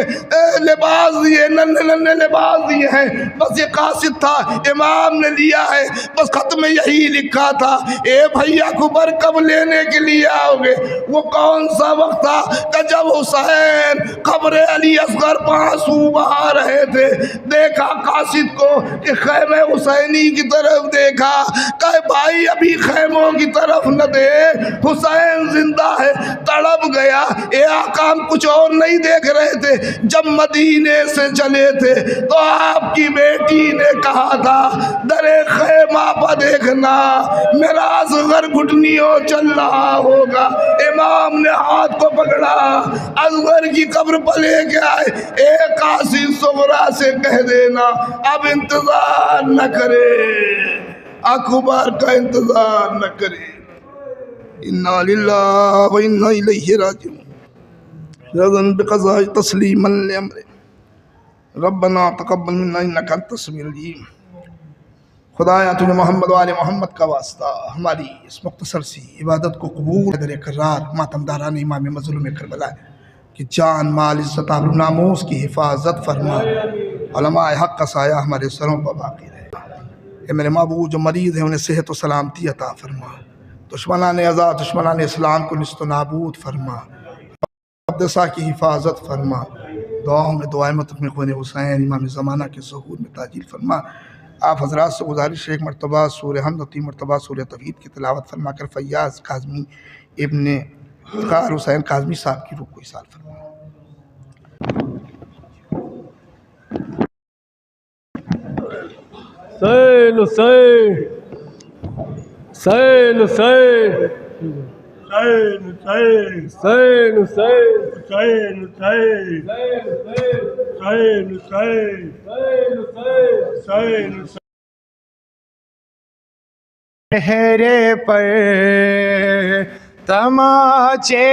लिबास दिए, नन्हे नन्हे लिबास दिए हैं। बस ये कासिद था, इमाम ने लिया है, बस खत में यही लिखा था, ए भैया अकबर कब लेने के लिए आओगे? वो कौन सा वक्त था कि जब हुसैन खबरे अली असगर आंसू बहा रहे थे, देखा कासिद को कि खैमे हुसैनी की तरफ देखा, कहे भाई अभी खैमों की तरफ न दे, हुसैन जिंदा है, तड़प गया। ये आकाम कुछ और नहीं देख रहे थे, जब मदीने से चले थे तो आपकी बेटी ने कहा था, दरे खैमा पर देखना मेरा असगर घुटनियों चल रहा होगा। इमाम ने हाथ को पकड़ा, असगर की कब्र पर लेके आए, एक कासिद सुगरा से कह देना अब इंतजार न करे, अकबर का इंतजार न करे। इन्ना लिल्लाहि व इन्ना इलैहि राजिऊन। रज़न बिक़ज़ाइ तस्लीमन लिअम्रि रब्बना तक़ब्बल मिन्ना इन्नका अंतस समीउल अलीम। खुदाया तुझे मोहम्मद वाले मोहम्मद का वास्ता हमारी इस मुख्तसर सी इबादत को कबूल दर करार मातमदारान इमाम मज़लूम करबला कि जान माल इज़्ज़त आबरू नामूस की हिफाजत फरमा, उलमाए हक़ का साया हमारे सरों पर बाक़ी रहे। ए मेरे महबूब जो मरीज़ हैं उन्हें सेहत व सलामती अता फरमा, दुश्मनान आज़ाद दुश्मनान इस्लाम को निस्त नाबूद फरमा, मक़दसा की हिफाजत फरमा। दुआओं में दुआएं मतफ़ ख़ुन हुसैन इमाम ज़माना के ज़हूर में ताजील फरमा। आप हज़रात से गुजारिश एक मरतबा सूरह हमद और 3 मरतबा सूरह तौहीद की तिलावत फरमा कर फ़ैयाज़ काज़मी इब्ने फ़ख़ार हुसैन काज़मी साहब की रूह को इसाल फरमा। हुसैन हुसैन हुसैन हुसैन हुसैन हुसैन हुसैन चेहरे पर तमाचे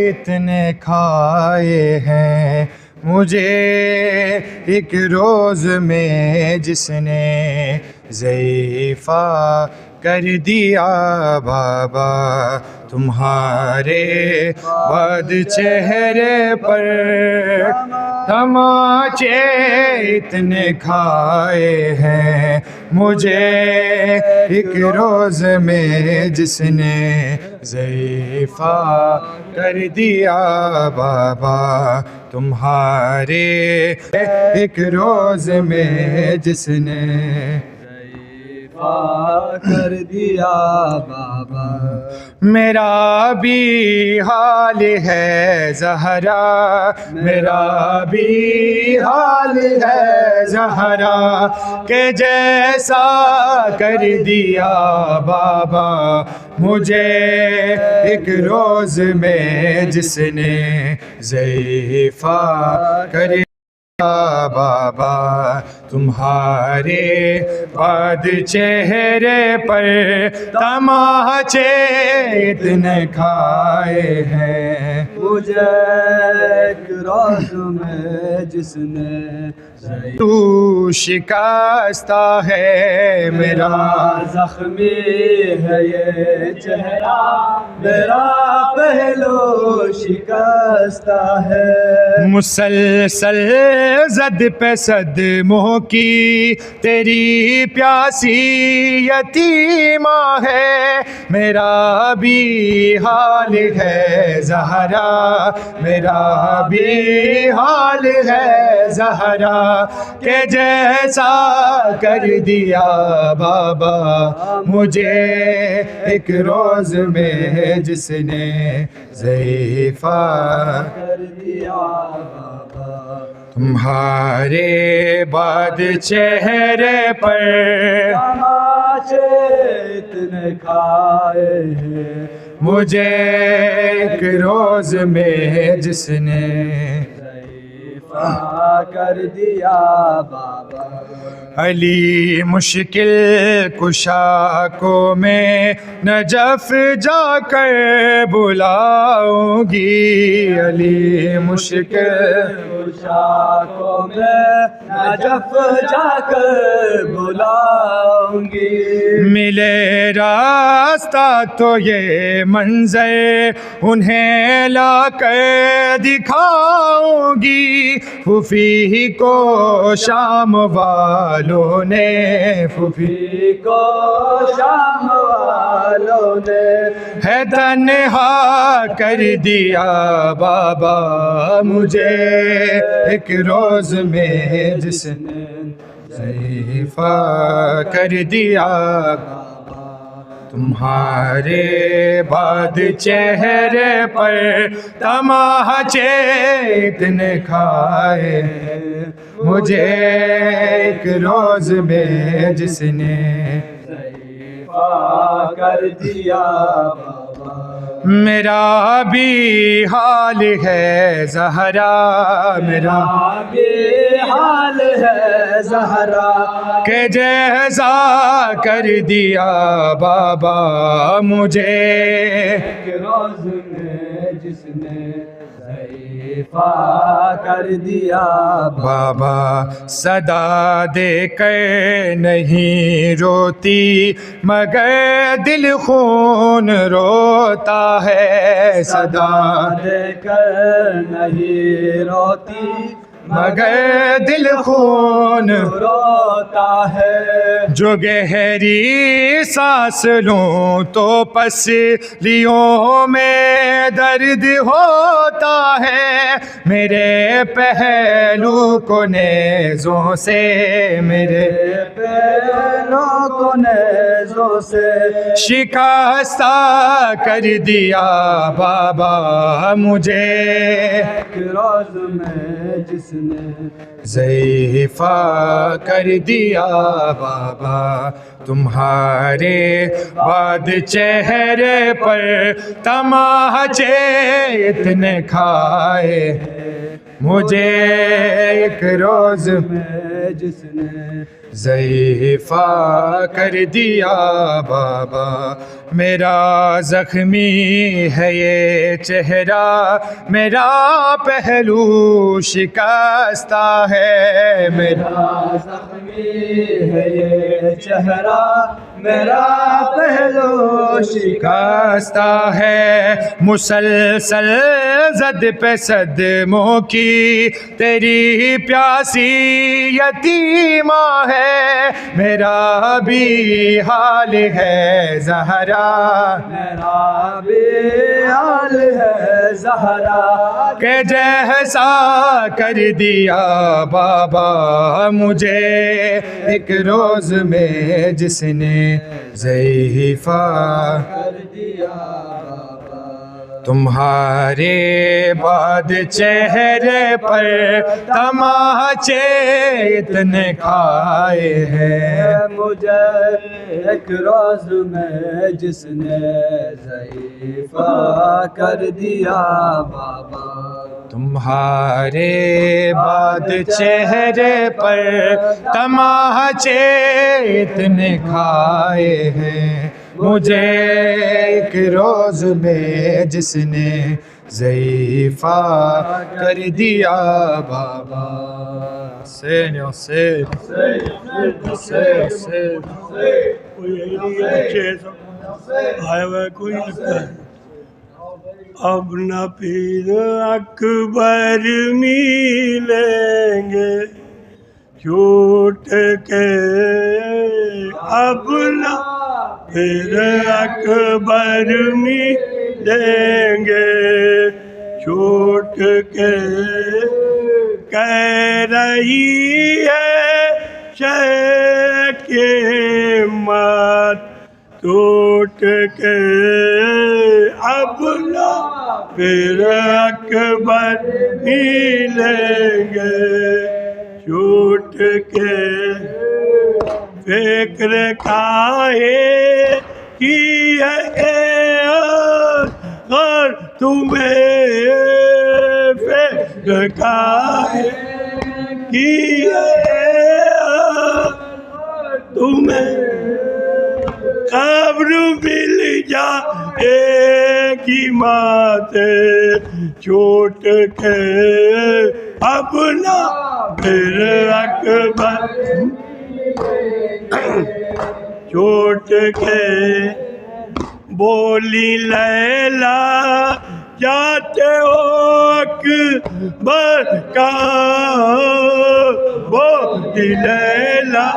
इतने खाए हैं मुझे एक रोज़ में जिसने ज़ईफ़ा कर दिया बाबा तुम्हारे बाद चेहरे पर तमाचे इतने खाए हैं मुझे एक रोज़ में जिसने ज़ईफ़ा कर दिया बाबा तुम्हारे एक रोज़ में जिसने कर दिया बाबा। मेरा भी हाल है ज़हरा, मेरा भी हाल है ज़हरा के जैसा कर दिया बाबा मुझे एक रोज़ में जिसने ज़ईफ़ा कर बाबा तुम्हारे बाद चेहरे पर तमाचे इतने खाए हैं। मुझे एक राज में जिसने तू शिकस्ता है मेरा जख्मी है ये चेहरा, मेरा पहलू शिकस्ता है। मुसलसल जद पे सदमों की तेरी प्यासी यतीमा है। मेरा भी हाल है ज़हरा, मेरा भी हाल है ज़हरा, के जैसा कर दिया बाबा मुझे एक रोज़ में जिसने ज़ईफ़ा कर दिया बाबा। तुम्हारे बाद चेहरे पर तमाचे इतने खाए हैं। मुझे एक रोज़ में जिसने कर दिया बाबा। अली मुश्किल कुशा को मैं नजफ जाकर बुलाऊंगी। अली मुश्किल कुशा को मैं नजफ जाकर बुलाऊंगी। मिले रास्ता तो ये मंजर उन्हें लाकर दिखाऊंगी। फूफी को शाम वालों ने, फूफी को शाम वालों ने है तन्हा कर दिया बाबा मुझे एक रोज़ में जिसने ज़ईफ़ा कर दिया। तुम्हारे बाद चेहरे पर तमाचे इतने खाए, मुझे एक रोज़ में जिसने कर दिया बाबा। मेरा भी हाल है ज़हरा, मेरा भी हाल है ज़हरा, के जैसा कर दिया बाबा मुझे एक रोज़ में जिसने ज़ईफ़ा कर दिया बाबा। सदा देकर नहीं रोती मगर दिल खून रोता है। सदा देकर नहीं रोती मगर दिल खून रोता है। जो गहरी सांस लूं तो पसलियों में दर्द होता है। मेरे पहलू को नेज़ों से, मेरे पहलू को नेज़ों से शिकस्ता कर दिया बाबा मुझे एक रोज़ में जिसने ज़ईफ़ा कर दिया बाबा। तुम्हारे बाद चेहरे पर तमाचे इतने खाए, मुझे एक रोज़ में जिसने ज़ईफ़ा कर दिया बाबा। मेरा ज़ख्मी है ये चेहरा, मेरा पहलू शिकस्ता है। मेरा ज़ख्मी है ये चेहरा, मेरा पहलू शिकस्ता है। मुसलसल जद पे सदमों की तेरी प्यासी यतीमा है। मेरा भी हाल है ज़हरा, मेरा भी हाल है ज़हरा, के जैसा कर दिया बाबा मुझे एक रोज़ में जिसने ज़ईफ़ा कर दिया बाबा। तुम्हारे बाद चेहरे पर तमाचे इतने खाए हैं। मुझे एक रोज में जिसने ज़ईफ़ा कर दिया बाबा। तुम्हारे बाद चेहरे पर तमाचे इतने खाए हैं। मुझे एक रोज में जिसने ज़ईफ़ा कर दिया बाबा। हुसैन हुसैन हुसैन आया हुआ कोई लगता है। अब न पीर अकबर मिलेंगे छूट के, अब न फिर अकबर मिलेंगे छूट के। कह रही है शेख मत टूट के, अब ना फिर अकबर मिलेंगे छूट के। फिक्र काहे की है और तुम्हें, फिक्र काहे की है तुम्हें, कब्र मिल जाएगी माते छूट के, अब ना फिर अकबर छूट के। बोली लैला जाते हो अकबर का, बोली लैला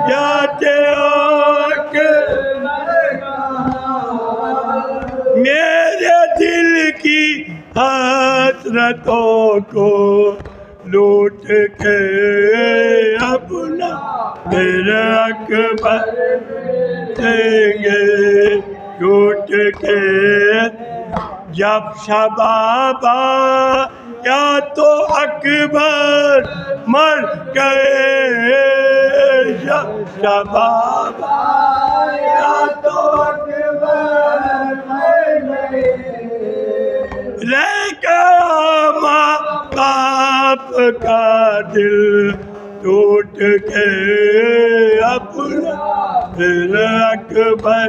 जाते हो मेरे दिल की हसरतों को लूट के, अपना फिर अकबर देंगे छूट के। जब शबाबा या तो अकबर मर गए, जब शबाबा या तो अकबर मर गए, रह गया माँ बाप का दिल टूट के, अपना फिर अकबर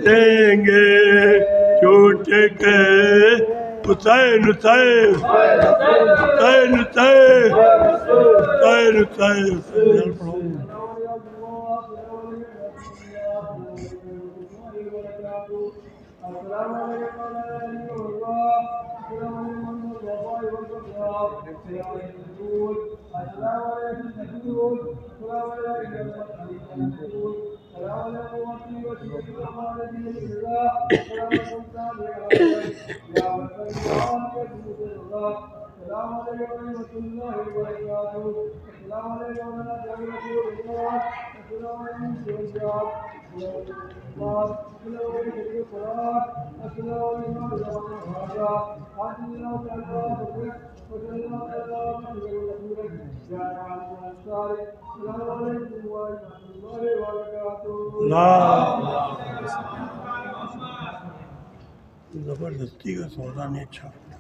देंगे छूट के। हुसैन हुसैन हुसैन हुसैन हुसैन हुसैन। जबरदस्ती का सौदा नहीं अच्छा लगता।